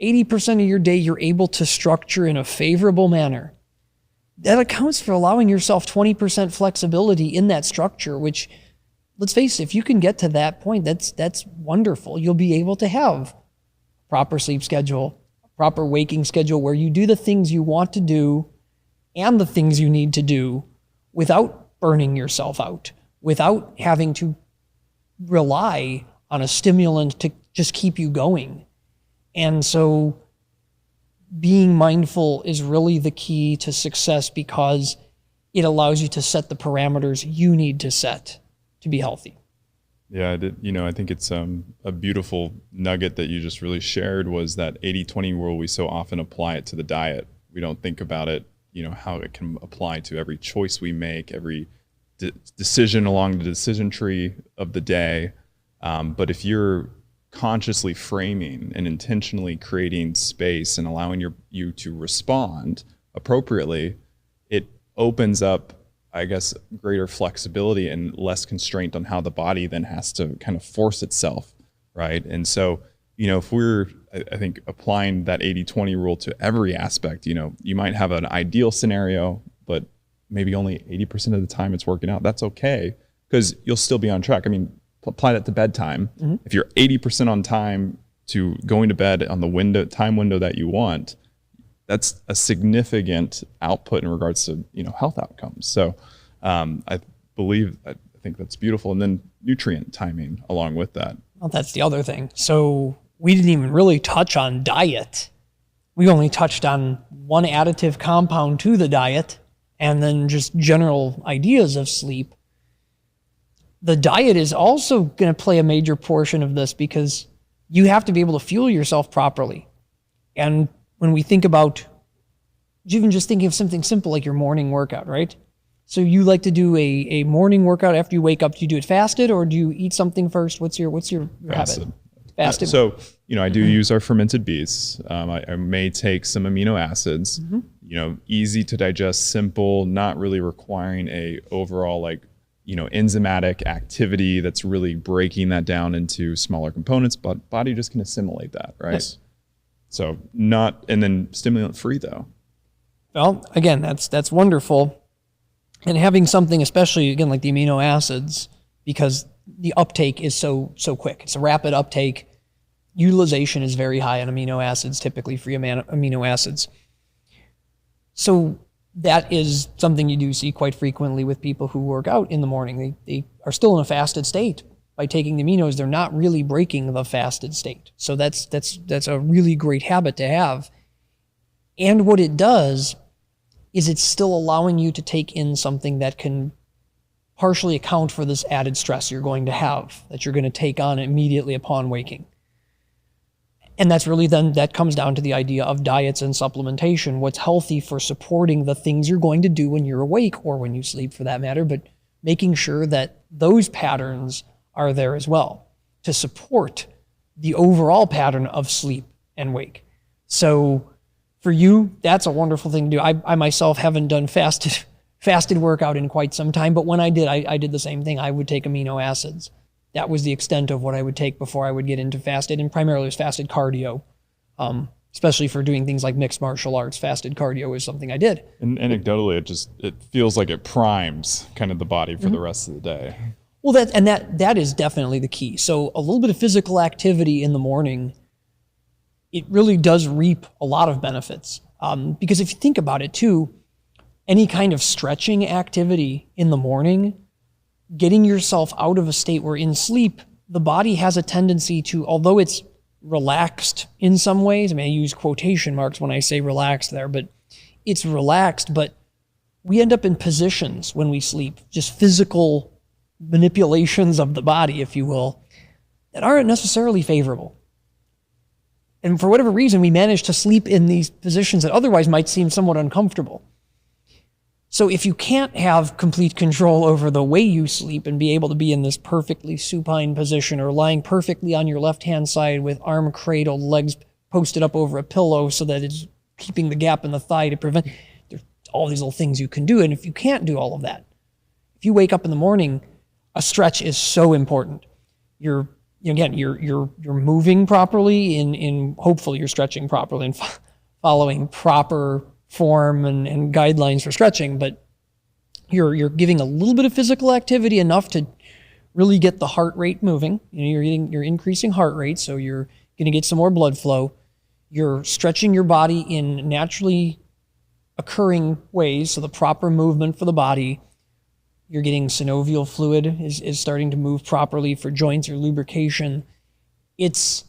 80% of your day you're able to structure in a favorable manner, that accounts for allowing yourself 20% flexibility in that structure, which, let's face it, if you can get to that point, that's wonderful. You'll be able to have proper sleep schedule, proper waking schedule, where you do the things you want to do and the things you need to do without burning yourself out, without having to rely on a stimulant to just keep you going. And so being mindful is really the key to success, because it allows you to set the parameters you need to set to be healthy. Yeah, I think it's a beautiful nugget that you just really shared was that 80-20 rule. We so often apply it to the diet. We don't think about it, how it can apply to every choice we make, every decision along the decision tree of the day. But if you're consciously framing and intentionally creating space and allowing you to respond appropriately, it opens up, I guess, greater flexibility and less constraint on how the body then has to kind of force itself, right? And so, if we're, I think, applying that 80-20 rule to every aspect, you might have an ideal scenario, but maybe only 80% of the time it's working out. That's okay, because you'll still be on track. I mean, apply that to bedtime. Mm-hmm. If you're 80% on time to going to bed on the time window that you want, that's a significant output in regards to health outcomes. So I think that's beautiful. And then nutrient timing along with that. Well, that's the other thing. So we didn't even really touch on diet. We only touched on one additive compound to the diet and then just general ideas of sleep. The diet is also going to play a major portion of this because you have to be able to fuel yourself properly. And when we think about even just thinking of something simple like your morning workout, right? So you like to do a morning workout after you wake up. Do you do it fasted or do you eat something first? What's your habit? Fasted. So, I do use our fermented beets. I may take some amino acids, easy to digest, simple, not really requiring a overall enzymatic activity that's really breaking that down into smaller components, but body just can assimilate that, right? Yes. So and then stimulant free though. Well, again, that's wonderful. And having something, especially again, like the amino acids, because the uptake is so quick. It's a rapid uptake. Utilization is very high on amino acids, typically free amino acids. So that is something you do see quite frequently with people who work out in the morning. They are still in a fasted state. By taking the aminos, they're not really breaking the fasted state. So that's a really great habit to have. And what it does is it's still allowing you to take in something that can partially account for this added stress you're going to have, that you're going to take on immediately upon waking. And that's really then, that comes down to the idea of diets and supplementation, what's healthy for supporting the things you're going to do when you're awake or when you sleep for that matter, but making sure that those patterns are there as well to support the overall pattern of sleep and wake. So for you, that's a wonderful thing to do. I myself haven't done fasted workout in quite some time, but when I did, I did the same thing. I would take amino acids. That was the extent of what I would take before I would get into fasted, and primarily it was fasted cardio, especially for doing things like mixed martial arts. Fasted cardio is something I did. And anecdotally, it feels like it primes kind of the body for the rest of the day. Well, that is definitely the key. So a little bit of physical activity in the morning, it really does reap a lot of benefits. Because if you think about it too, any kind of stretching activity in the morning, getting yourself out of a state where in sleep, the body has a tendency to, although it's relaxed in some ways, I mean, I use quotation marks when I say relaxed there, but it's relaxed, but we end up in positions when we sleep, just physical manipulations of the body, if you will, that aren't necessarily favorable. And for whatever reason, we manage to sleep in these positions that otherwise might seem somewhat uncomfortable. So if you can't have complete control over the way you sleep and be able to be in this perfectly supine position or lying perfectly on your left-hand side with arm cradled, legs posted up over a pillow so that it's keeping the gap in the thigh to prevent, there's all these little things you can do. And if you can't do all of that, if you wake up in the morning, a stretch is so important. You're moving properly in hopefully you're stretching properly and following proper form and guidelines for stretching, but you're giving a little bit of physical activity enough to really get the heart rate moving. You're increasing heart rate, so you're going to get some more blood flow. You're stretching your body in naturally occurring ways, so the proper movement for the body. You're getting synovial fluid is starting to move properly for joints or lubrication. It's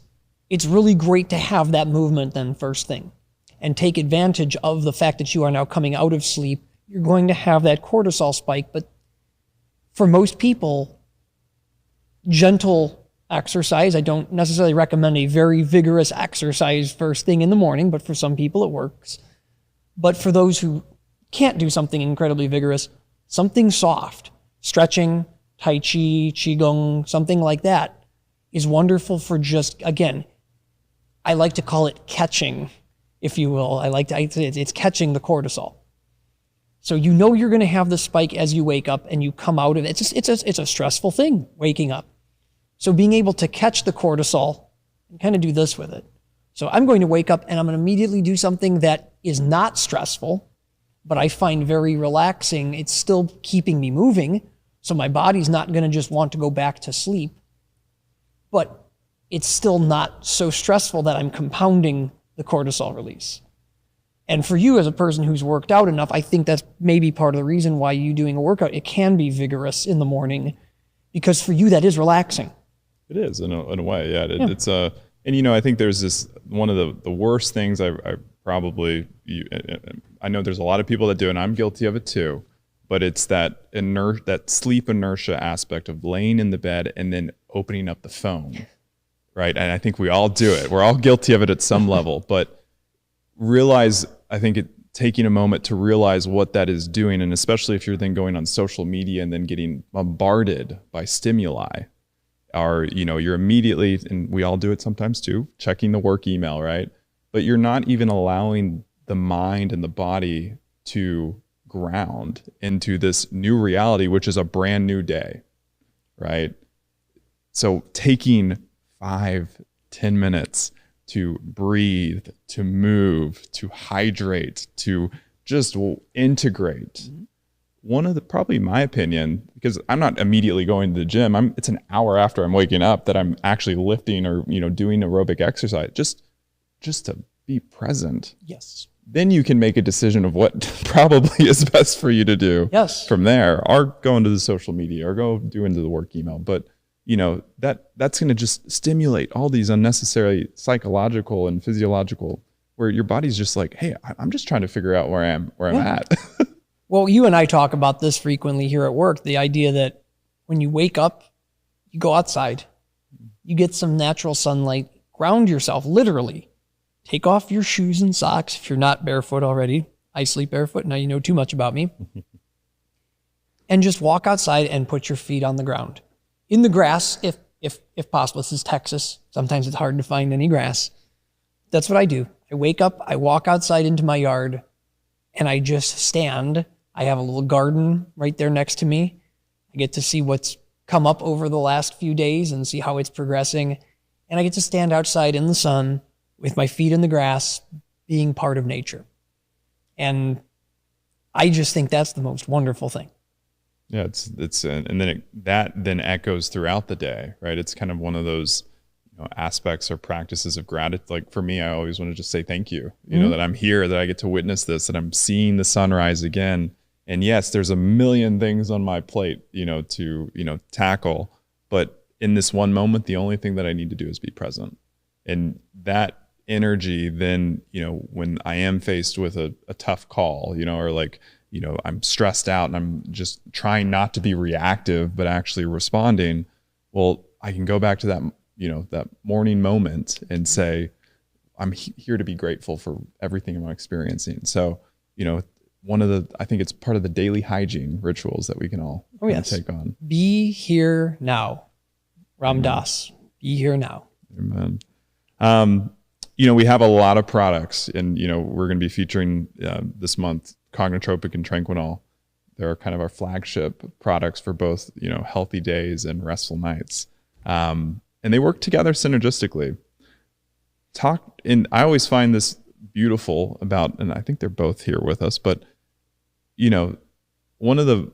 really great to have that movement then first thing and take advantage of the fact that you are now coming out of sleep. You're going to have that cortisol spike, but for most people, gentle exercise. I don't necessarily recommend a very vigorous exercise first thing in the morning, but for some people it works. But for those who can't do something incredibly vigorous, something soft, stretching, tai chi, qigong, something like that is wonderful for just, again, I like to call it catching, if you will. It's catching the cortisol. So you know you're going to have the spike as you wake up and you come out of it. It's a stressful thing, waking up. So being able to catch the cortisol and kind of do this with it. So I'm going to wake up and I'm going to immediately do something that is not stressful, but I find very relaxing. It's still keeping me moving, so my body's not going to just want to go back to sleep. But it's still not so stressful that I'm compounding the cortisol release. And for you as a person who's worked out enough, I think that's maybe part of the reason why you doing a workout, it can be vigorous in the morning, because for you that is relaxing. It is in a way, yeah. It's and I think there's this, one of the worst things I know there's a lot of people that do it, and I'm guilty of it too, but it's that sleep inertia aspect of laying in the bed and then opening up the phone, right? And I think we all do it. We're all guilty of it at some level, but taking a moment to realize what that is doing, and especially if you're then going on social media and then getting bombarded by stimuli, you're immediately, and we all do it sometimes too, checking the work email, right? But you're not even allowing the mind and the body to ground into this new reality, which is a brand new day, right? So taking 5-10 minutes to breathe, to move, to hydrate, to just integrate. Mm-hmm. One of the, probably my opinion, because I'm not immediately going to the gym, it's an hour after I'm waking up that I'm actually lifting or, doing aerobic exercise, just to be present. Yes. Then you can make a decision of what probably is best for you to do. Yes. From there, or go into the social media or go do into the work email. But that's going to just stimulate all these unnecessary psychological and physiological, where your body's just like, hey, I'm just trying to figure out where I'm at. Well, you and I talk about this frequently here at work, the idea that when you wake up, you go outside, you get some natural sunlight, ground yourself, literally. Take off your shoes and socks if you're not barefoot already. I sleep barefoot, now you know too much about me. And just walk outside and put your feet on the ground. In the grass, if possible. This is Texas. Sometimes it's hard to find any grass. That's what I do. I wake up, I walk outside into my yard, and I just stand. I have a little garden right there next to me. I get to see what's come up over the last few days and see how it's progressing. And I get to stand outside in the sun with my feet in the grass, being part of nature. And I just think that's the most wonderful thing. Yeah, and then that echoes throughout the day, right? It's kind of one of those aspects or practices of gratitude. Like for me, I always want to just say thank you, that I'm here, that I get to witness this, that I'm seeing the sunrise again. And yes, there's a million things on my plate, to tackle, but in this one moment, the only thing that I need to do is be present. And that energy then, when I am faced with a tough call, or like, I'm stressed out and I'm just trying not to be reactive, but actually responding. Well, I can go back to that, that morning moment and say, I'm here to be grateful for everything I'm experiencing. So, I think it's part of the daily hygiene rituals that we can all take on. Be here now. Ram Dass, be here now. Amen. We have a lot of products, and, we're going to be featuring this month Cognitropic and Tranquinol. They're kind of our flagship products for both, healthy days and restful nights. And they work together synergistically. I always find this beautiful about, and I think they're both here with us, but, one of the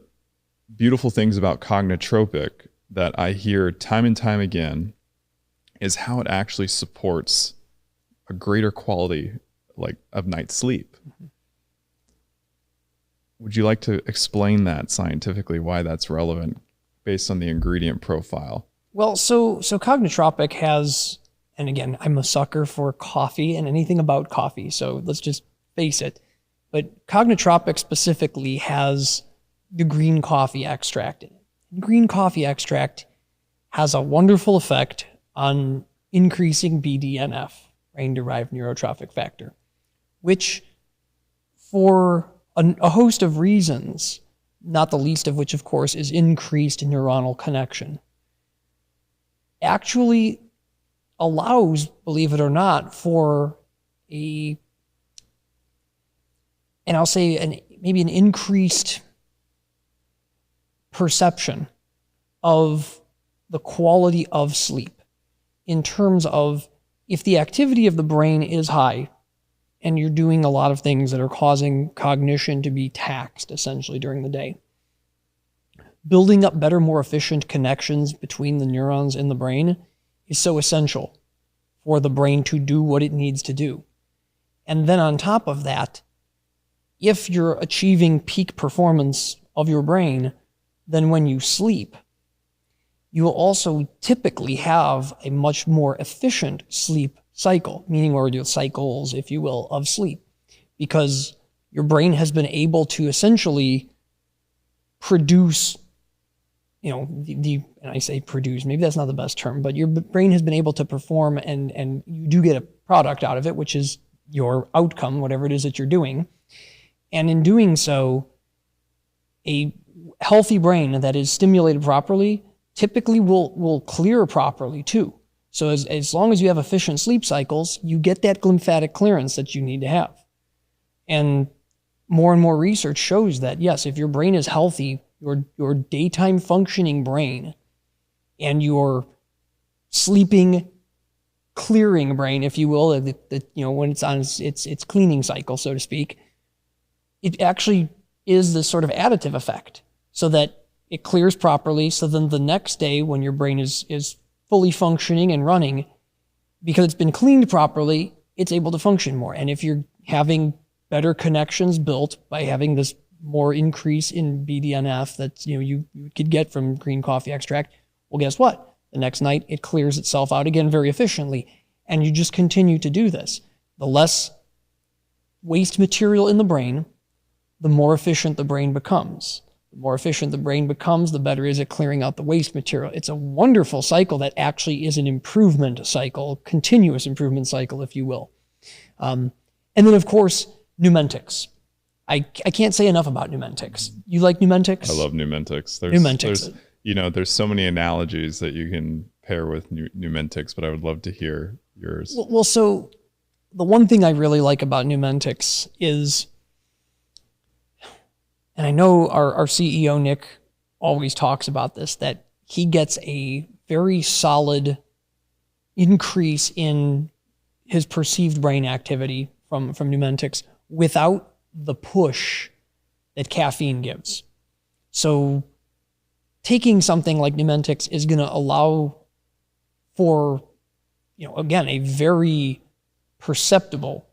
beautiful things about Cognitropic that I hear time and time again is how it actually supports a greater quality of night's sleep. Mm-hmm. Would you like to explain that scientifically, why that's relevant based on the ingredient profile? Well, so Cognitropic has, and again, I'm a sucker for coffee and anything about coffee, so let's just face it. But Cognitropic specifically has the green coffee extract in it. Green coffee extract has a wonderful effect on increasing BDNF, brain-derived neurotrophic factor, which for a host of reasons, not the least of which, of course, is increased neuronal connection, actually allows, believe it or not, for and I'll say maybe an increased perception of the quality of sleep, in terms of if the activity of the brain is high and you're doing a lot of things that are causing cognition to be taxed essentially during the day, building up better, more efficient connections between the neurons in the brain is so essential for the brain to do what it needs to do. And then on top of that, if you're achieving peak performance of your brain, then when you sleep, you will also typically have a much more efficient sleep cycle, meaning or your cycles, if you will, of sleep, because your brain has been able to essentially produce, and I say produce, maybe that's not the best term, but your brain has been able to perform and you do get a product out of it, which is your outcome, whatever it is that you're doing. And in doing so, a healthy brain that is stimulated properly typically will clear properly too. So as long as you have efficient sleep cycles, you get that glymphatic clearance that you need to have. And more research shows that, yes, if your brain is healthy, your daytime functioning brain and your sleeping, clearing brain, if you will, when it's on its cleaning cycle, so to speak, it actually is this sort of additive effect, so that it clears properly. So then the next day when your brain is fully functioning and running, because it's been cleaned properly, it's able to function more. And if you're having better connections built by having this more increase in BDNF that you could get from green coffee extract, well, guess what? The next night it clears itself out again very efficiently. And you just continue to do this. The less waste material in the brain, the more efficient the brain becomes. The more efficient the brain becomes, the better is it clearing out the waste material. It's a wonderful cycle that actually is an improvement cycle, continuous improvement cycle, if you will. And then, of course, Numentics. I can't say enough about Numentics. You like Numentics? I love Numentics. There's so many analogies that you can pair with Numentics, but I would love to hear yours. Well, so the one thing I really like about Numentics is, and I know our CEO, Nick, always talks about this, that he gets a very solid increase in his perceived brain activity from Numentics without the push that caffeine gives. So taking something like Numentics is going to allow for, again, a very perceptible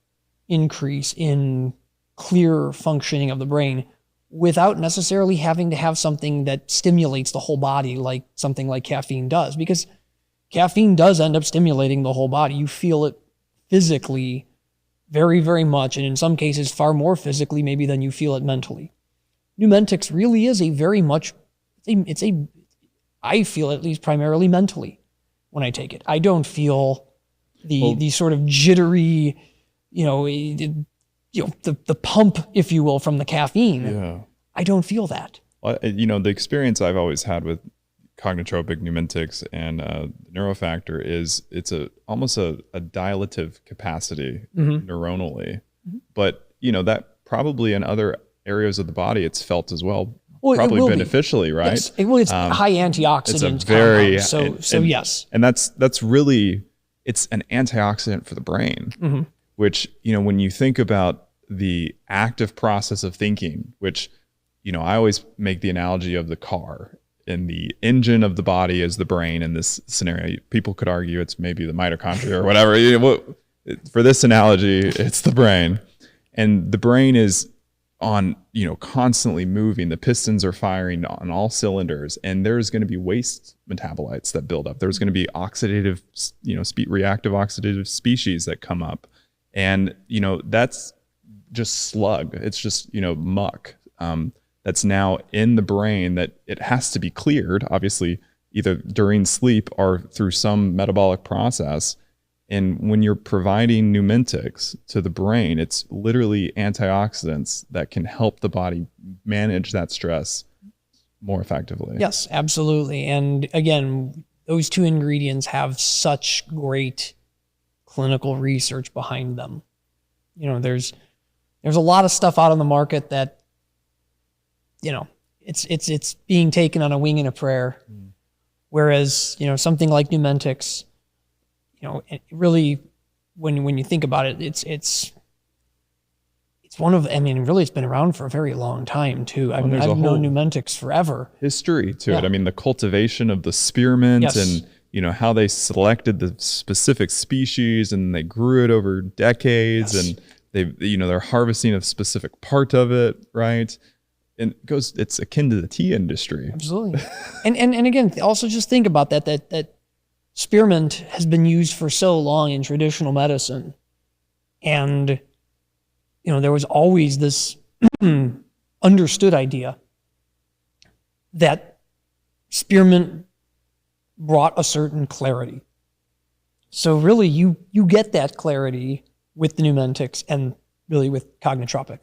increase in clear functioning of the brain without necessarily having to have something that stimulates the whole body like something like caffeine does, because caffeine does end up stimulating the whole body. You feel it physically very, very much, and in some cases far more physically maybe than you feel it mentally. Numentics really is I feel at least primarily mentally when I take it. I don't feel the sort of jittery, the pump, if you will, from the caffeine. Yeah. I don't feel that. Well, the experience I've always had with Cognitropic, Numentics, and Neurofactor is it's almost a dilative capacity neuronally. Mm-hmm. But, that probably in other areas of the body it's felt as well, probably beneficially, right? Yes. It's high antioxidant. It's a very, yes. And that's really, it's an antioxidant for the brain, which, when you think about the active process of thinking, which, I always make the analogy of the car, and the engine of the body is the brain in this scenario. People could argue it's maybe the mitochondria or whatever. For this analogy, it's the brain. And the brain is on, constantly moving. The pistons are firing on all cylinders, and there's going to be waste metabolites that build up. There's going to be oxidative, reactive oxidative species that come up. And, that's just slug. It's just, muck. That's now in the brain that it has to be cleared. Obviously, either during sleep or through some metabolic process. And when you're providing Numentics to the brain, it's literally antioxidants that can help the body manage that stress more effectively. Yes, absolutely. And again, those two ingredients have such great clinical research behind them. You know, there's a lot of stuff out on the market that, you know, it's being taken on a wing and a prayer. Whereas, you know, something like Numentics, you know, it really, when you think about it, it's one of, I mean, really it's been around for a very long time too. I've known Numentics forever. History to it. I mean, the cultivation of the spearmint and, you know, how they selected the specific species and they grew it over decades and they're harvesting a specific part of it, right? And it's akin to the tea industry. Absolutely. and again, also just think about that spearmint has been used for so long in traditional medicine. And, you know, there was always this understood idea that spearmint brought a certain clarity. So really you get that clarity with the Numentics and really with Cognitropic.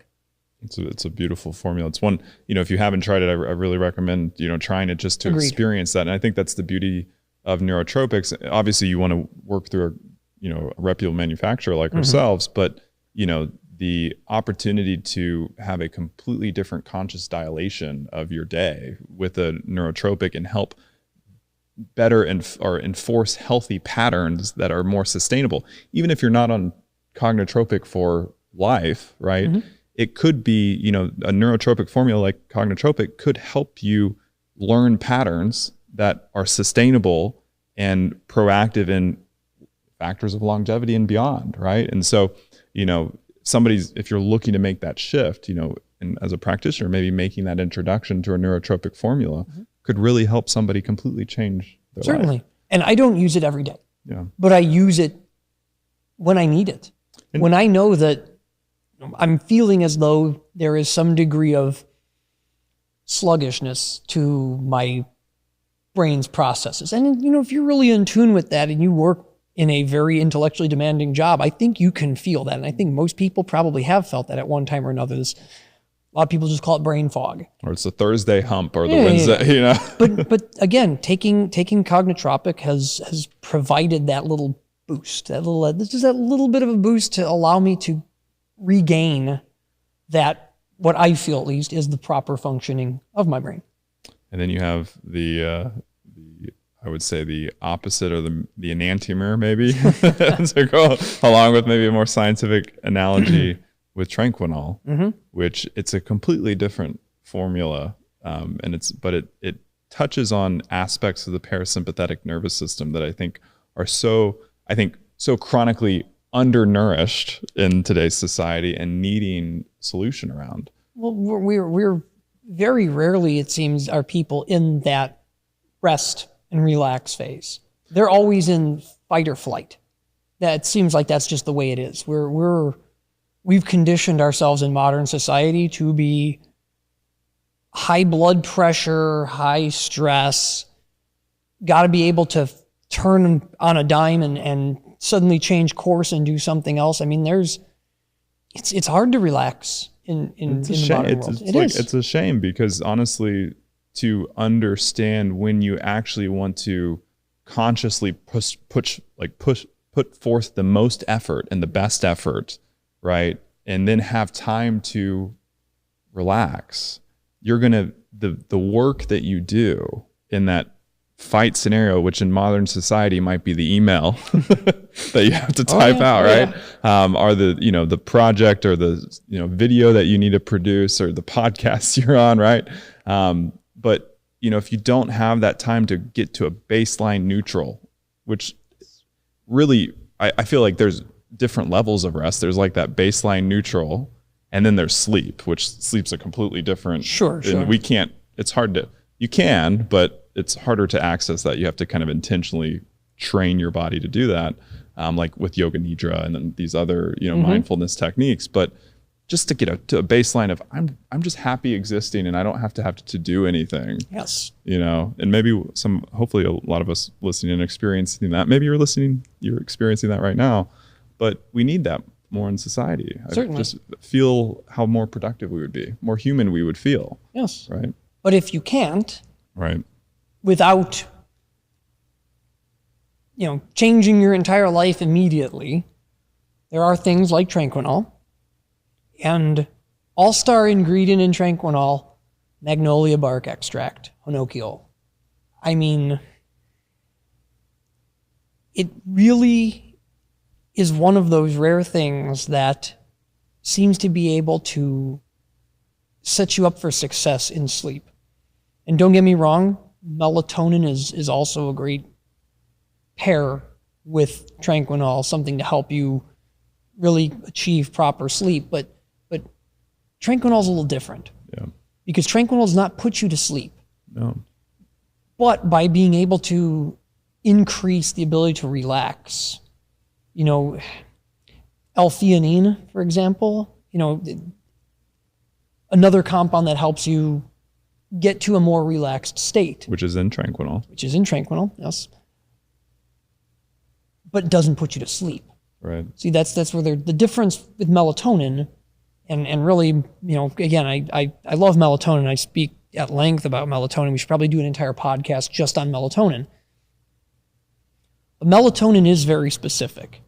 It's a beautiful formula. It's one, you know, if you haven't tried it, I really recommend, you know, trying it just to experience that. And I think that's the beauty of neurotropics. Obviously you want to work through a reputable manufacturer like ourselves, but, you know, the opportunity to have a completely different conscious dilation of your day with a neurotropic and help better or enforce healthy patterns that are more sustainable. Even if you're not on Cognitropic for life, right? It could be, you know, a neurotropic formula like Cognitropic could help you learn patterns that are sustainable and proactive in factors of longevity and beyond, right? And so, you know, if you're looking to make that shift, you know, and as a practitioner, maybe making that introduction to a neurotropic formula could really help somebody completely change their life. And I don't use it every day. Yeah. But I use it when I need it. And when I know that I'm feeling as though there is some degree of sluggishness to my brain's processes. And, you know, if you're really in tune with that and you work in a very intellectually demanding job, I think you can feel that. And I think most people probably have felt that at one time or another. A lot of people just call it brain fog. Or it's the Thursday hump or the Wednesday, you know. But again, taking Cognitropic has provided that little boost, that little bit of a boost to allow me to regain that, what I feel at least is the proper functioning of my brain. And then you have I would say the opposite, or the enantiomer maybe, to go along with maybe a more scientific analogy with Tranquinol, which it's a completely different formula. And it touches on aspects of the parasympathetic nervous system that I think are so chronically undernourished in today's society and needing solution around. Well, we're very rarely, it seems, are people in that rest and relax phase. They're always in fight or flight. That seems like that's just the way it is. We've conditioned ourselves in modern society to be high blood pressure, high stress, got to be able to turn on a dime and suddenly change course and do something else. I mean, it's hard to relax in the modern world. It's a shame, because honestly, to understand when you actually want to consciously put forth the most effort and the best effort, right? And then have time to relax. You're the work that you do in that fight scenario, which in modern society might be the email that you have to type out, right? Or the project, or the video that you need to produce, or the podcast you're on, right? But if you don't have that time to get to a baseline neutral, which really I feel like there's different levels of rest. There's like that baseline neutral, and then there's sleep, which sleep's a completely different. Sure. And we can't. It's hard to. You can, but it's harder to access that. You have to kind of intentionally train your body to do that, like with yoga nidra and then these other mindfulness techniques. But just to get to a baseline of I'm just happy existing and I don't have to do anything. Yes. And maybe hopefully a lot of us listening and experiencing that. Maybe you're experiencing that right now, but we need that more in society. Certainly. I just feel how more productive we would be, more human we would feel. Yes. Right. But if you can't, right, without, changing your entire life immediately, there are things like Tranquinol. And all-star ingredient in Tranquinol, magnolia bark extract, honokiol. I mean, it really is one of those rare things that seems to be able to set you up for success in sleep. And don't get me wrong, melatonin is also a great pair with Tranquinol, something to help you really achieve proper sleep. But Tranquinol's a little different. Yeah. Because Tranquinol does not put you to sleep. No. But by being able to increase the ability to relax, L-theanine, for example, another compound that helps you get to a more relaxed state. Which is in Tranquinol. Yes. But doesn't put you to sleep. Right. See, that's where the difference with melatonin, and really, again, I love melatonin. I speak at length about melatonin. We should probably do an entire podcast just on melatonin. But melatonin is very specific.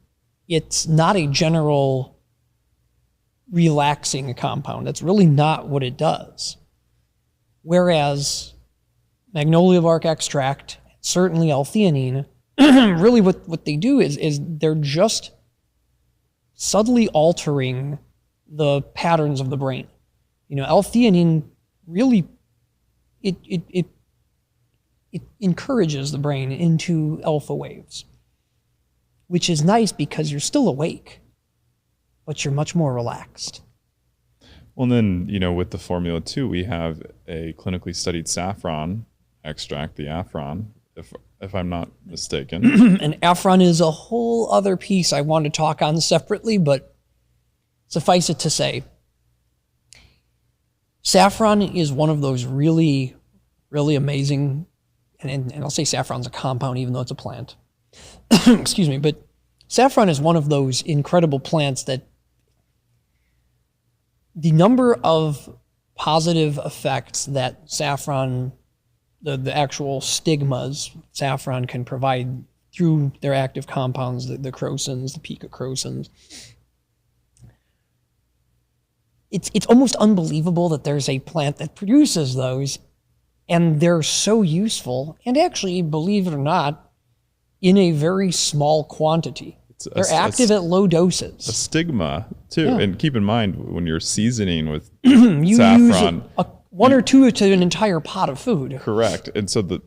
It's not a general relaxing compound. That's really not what it does. Whereas magnolia bark extract, certainly L-theanine, really what they do is they're just subtly altering the patterns of the brain. L-theanine really, it encourages the brain into alpha waves, which is nice because you're still awake, but you're much more relaxed. Well, then, with the formula too, we have a clinically studied saffron extract, the Afron, if I'm not mistaken. And Afron is a whole other piece I want to talk on separately, but suffice it to say, saffron is one of those really, really amazing, and I'll say saffron's a compound even though it's a plant. Excuse me, but saffron is one of those incredible plants that the number of positive effects that saffron, the actual stigmas saffron can provide through their active compounds, the crocins, the picocrocins. It's almost unbelievable that there's a plant that produces those, and they're so useful, and actually, believe it or not, in a very small quantity. They're active at low doses. A stigma, too. Yeah. And keep in mind, when you're seasoning with you saffron... use one or two to an entire pot of food. Correct. And so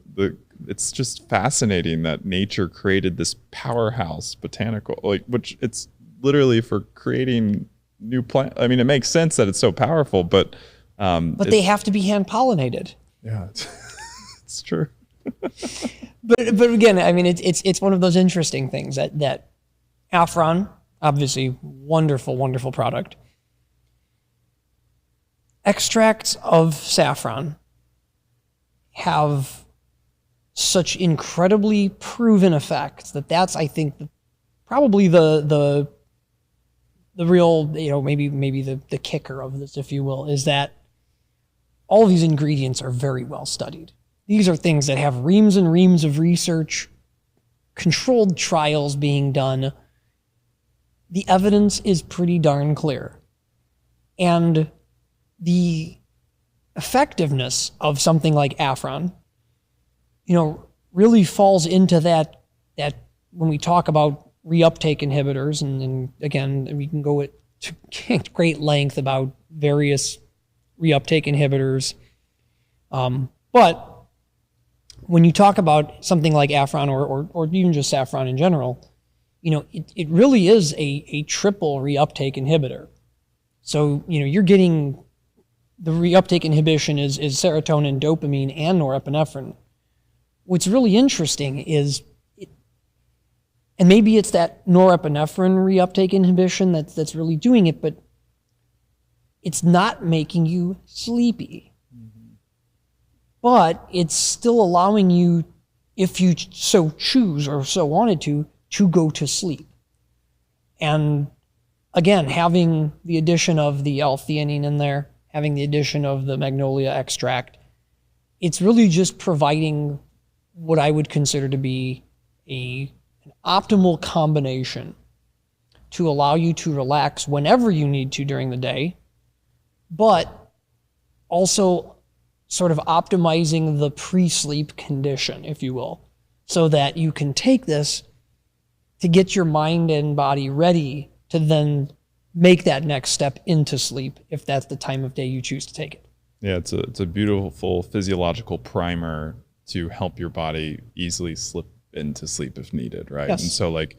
it's just fascinating that nature created this powerhouse botanical, which it's literally for creating new plant. I mean, it makes sense that it's so powerful, but they have to be hand pollinated. Yeah, it's true. but again, I mean, it's one of those interesting things that Afron, obviously wonderful product. Extracts of saffron have such incredibly proven effects that's, I think, probably the real, maybe the kicker of this, if you will, is that all of these ingredients are very well studied. These are things that have reams and reams of research, controlled trials being done. The evidence is pretty darn clear. And the effectiveness of something like Afron, really falls into that when we talk about reuptake inhibitors, and again, we can go to great length about various reuptake inhibitors. But when you talk about something like Afron or even just saffron in general, it really is a triple reuptake inhibitor. So, you're getting the reuptake inhibition is serotonin, dopamine, and norepinephrine. What's really interesting is, and maybe it's that norepinephrine reuptake inhibition that's really doing it, but it's not making you sleepy. But it's still allowing you, if you so choose or so wanted to go to sleep. And again, having the addition of the L-theanine in there, having the addition of the magnolia extract, it's really just providing what I would consider to be an optimal combination to allow you to relax whenever you need to during the day, but also sort of optimizing the pre-sleep condition, if you will, so that you can take this to get your mind and body ready to then make that next step into sleep if that's the time of day you choose to take it. Yeah, it's a beautiful physiological primer to help your body easily slip into sleep if needed, right? Yes. And so like,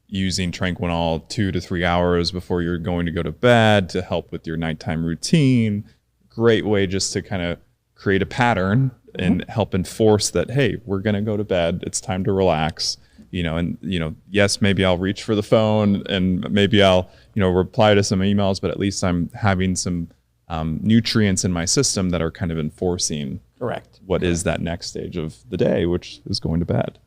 using Tranquinol 2 to 3 hours before you're going to go to bed to help with your nighttime routine. Great way just to kind of create a pattern and help enforce that, hey, we're going to go to bed. It's time to relax, yes, maybe I'll reach for the phone and maybe I'll, reply to some emails, but at least I'm having some nutrients in my system that are kind of enforcing Correct. what is that next stage of the day, which is going to bed.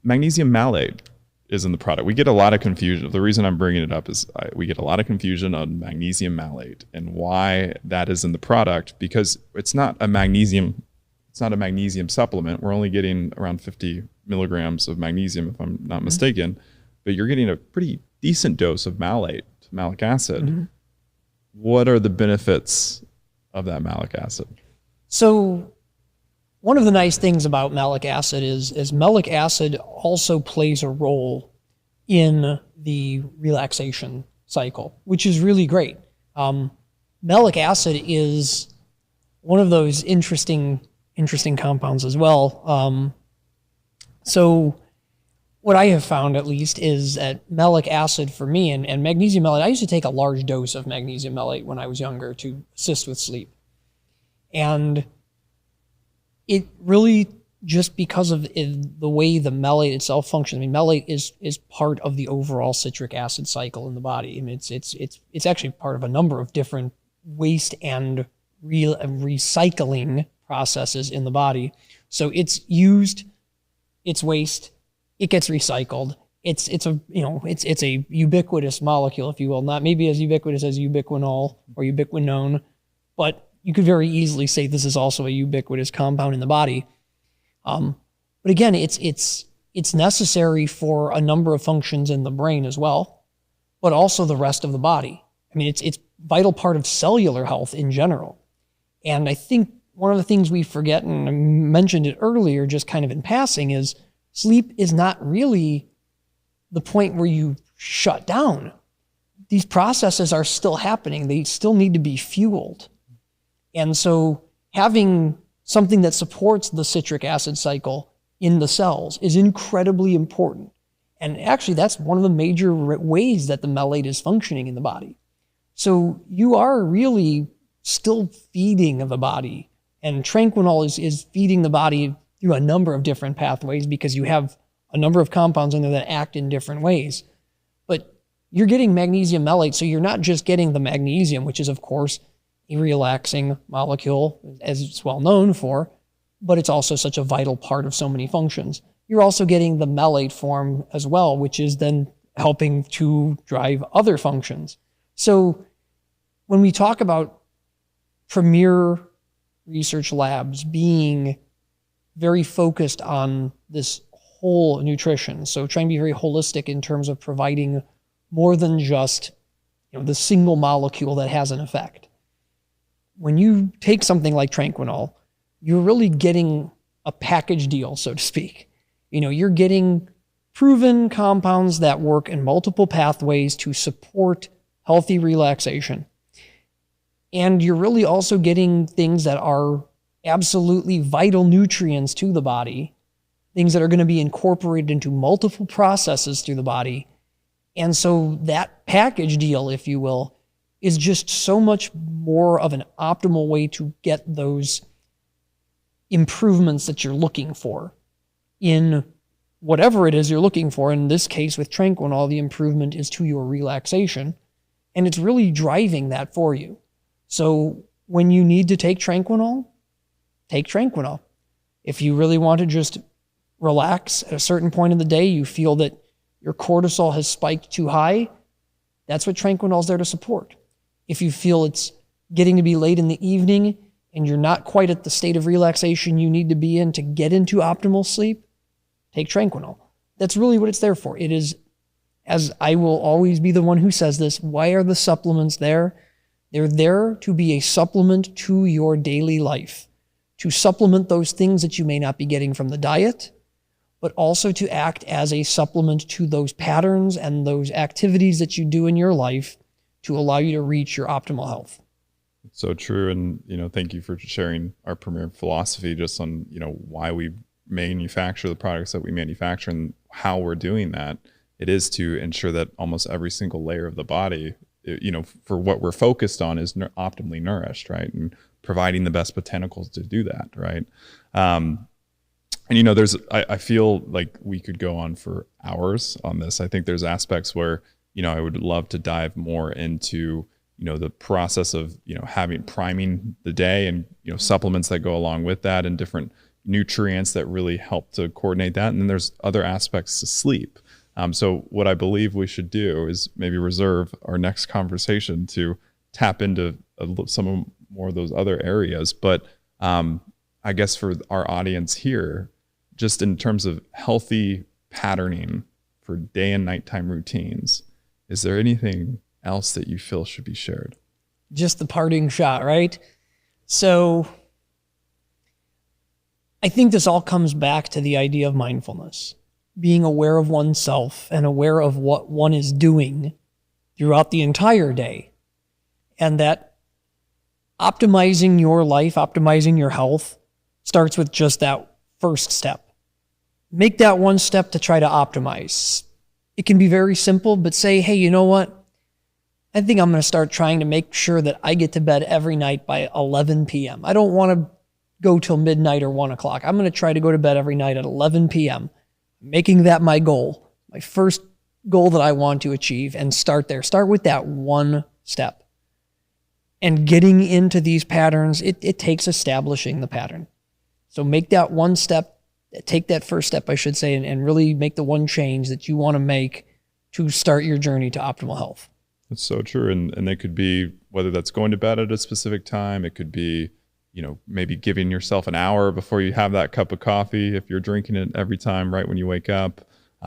Magnesium malate is in the product. We get a lot of confusion. The reason I'm bringing it up is we get a lot of confusion on magnesium malate and why that is in the product, because it's not a magnesium supplement. We're only getting around 50 milligrams of magnesium, if I'm not mistaken, but you're getting a pretty decent dose of malate, malic acid. What are the benefits of that malic acid? So one of the nice things about malic acid is malic acid also plays a role in the relaxation cycle, which is really great. Malic acid is one of those interesting compounds as well. So what I have found, at least, is that malic acid for me and magnesium malate, I used to take a large dose of magnesium malate when I was younger to assist with sleep. And it really, just because of the way the malate itself functions, malate is part of the overall citric acid cycle in the body. It's actually part of a number of different waste and recycling processes in the body. So it's used, it's waste, it gets recycled. It's a ubiquitous molecule, if you will, not maybe as ubiquitous as ubiquinol or ubiquinone, but you could very easily say this is also a ubiquitous compound in the body. But again, it's necessary for a number of functions in the brain as well, but also the rest of the body. It's vital part of cellular health in general. And I think one of the things we forget, and I mentioned it earlier just kind of in passing, is sleep is not really the point where you shut down. These processes are still happening. They still need to be fueled. And so having something that supports the citric acid cycle in the cells is incredibly important. And actually, that's one of the major ways that the malate is functioning in the body. So you are really still feeding the body. And Tranquinol is feeding the body through a number of different pathways because you have a number of compounds in there that act in different ways. But you're getting magnesium malate, so you're not just getting the magnesium, which is, of course, a relaxing molecule, as it's well known for, but it's also such a vital part of so many functions. You're also getting the malate form as well, which is then helping to drive other functions. So when we talk about premier research labs being very focused on this whole nutrition, so trying to be very holistic in terms of providing more than just the single molecule that has an effect. When you take something like Tranquinol, you're really getting a package deal, so to speak. You're getting proven compounds that work in multiple pathways to support healthy relaxation. And you're really also getting things that are absolutely vital nutrients to the body, things that are going to be incorporated into multiple processes through the body. And so that package deal, if you will, is just so much more of an optimal way to get those improvements that you're looking for in whatever it is you're looking for. In this case, with Tranquinol, the improvement is to your relaxation. And it's really driving that for you. So when you need to take Tranquinol, take Tranquinol. If you really want to just relax at a certain point in the day, you feel that your cortisol has spiked too high, that's what Tranquinol is there to support. If you feel it's getting to be late in the evening and you're not quite at the state of relaxation you need to be in to get into optimal sleep, take Tranquinol. That's really what it's there for. It is, as I will always be the one who says this, why are the supplements there? They're there to be a supplement to your daily life, to supplement those things that you may not be getting from the diet, but also to act as a supplement to those patterns and those activities that you do in your life to allow you to reach your optimal health. So true. And, thank you for sharing our premier philosophy just on, why we manufacture the products that we manufacture and how we're doing that. It is to ensure that almost every single layer of the body, for what we're focused on is optimally nourished, right? And providing the best botanicals to do that, right? And I feel like we could go on for hours on this. I think there's aspects where, I would love to dive more into, the process of, priming the day and, supplements that go along with that and different nutrients that really help to coordinate that. And then there's other aspects to sleep. So what I believe we should do is maybe reserve our next conversation to tap into some more of those other areas. But I guess for our audience here, just in terms of healthy patterning for day and nighttime routines, is there anything else that you feel should be shared? Just the parting shot, right? So I think this all comes back to the idea of mindfulness, being aware of oneself and aware of what one is doing throughout the entire day. And that optimizing your life, optimizing your health starts with just that first step. Make that one step to try to optimize. It can be very simple, but say, hey, you know what? I think I'm going to start trying to make sure that I get to bed every night by 11 p.m. I don't want to go till midnight or 1 o'clock. I'm going to try to go to bed every night at 11 p.m., making that my goal, my first goal that I want to achieve, and start there. Start with that one step. And getting into these patterns, it takes establishing the pattern. So make that one step, take that first step, I should say, and really make the one change that you want to make to start your journey to optimal health. That's so true. And it could be, whether that's going to bed at a specific time, it could be, maybe giving yourself an hour before you have that cup of coffee, if you're drinking it every time right when you wake up.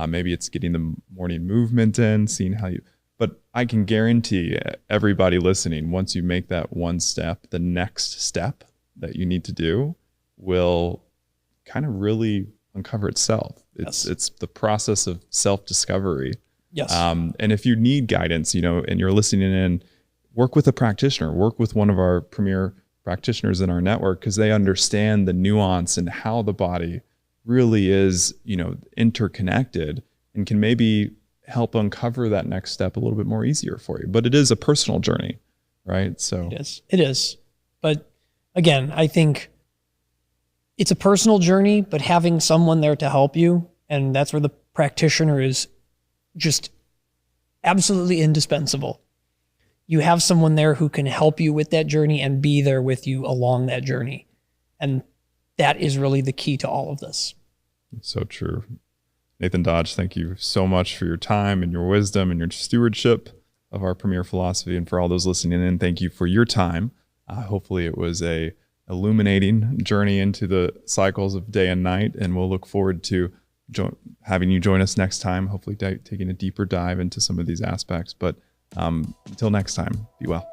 Maybe it's getting the morning movement in, seeing how but I can guarantee everybody listening, once you make that one step, the next step that you need to do will kind of really uncover itself. It's the process of self-discovery. Yes. And if you need guidance, and you're listening in, work with a practitioner, work with one of our premier practitioners in our network, because they understand the nuance and how the body really is, interconnected, and can maybe help uncover that next step a little bit more easier for you. But it is a personal journey, right? So it is. But again, I think it's a personal journey, but having someone there to help you, and that's where the practitioner is just absolutely indispensable. You have someone there who can help you with that journey and be there with you along that journey. And that is really the key to all of this. It's so true. Nathan Dodge, thank you so much for your time and your wisdom and your stewardship of our premier philosophy. And for all those listening in, thank you for your time. Hopefully it was a illuminating journey into the cycles of day and night. And we'll look forward to having you join us next time, hopefully taking a deeper dive into some of these aspects. But until next time, be well.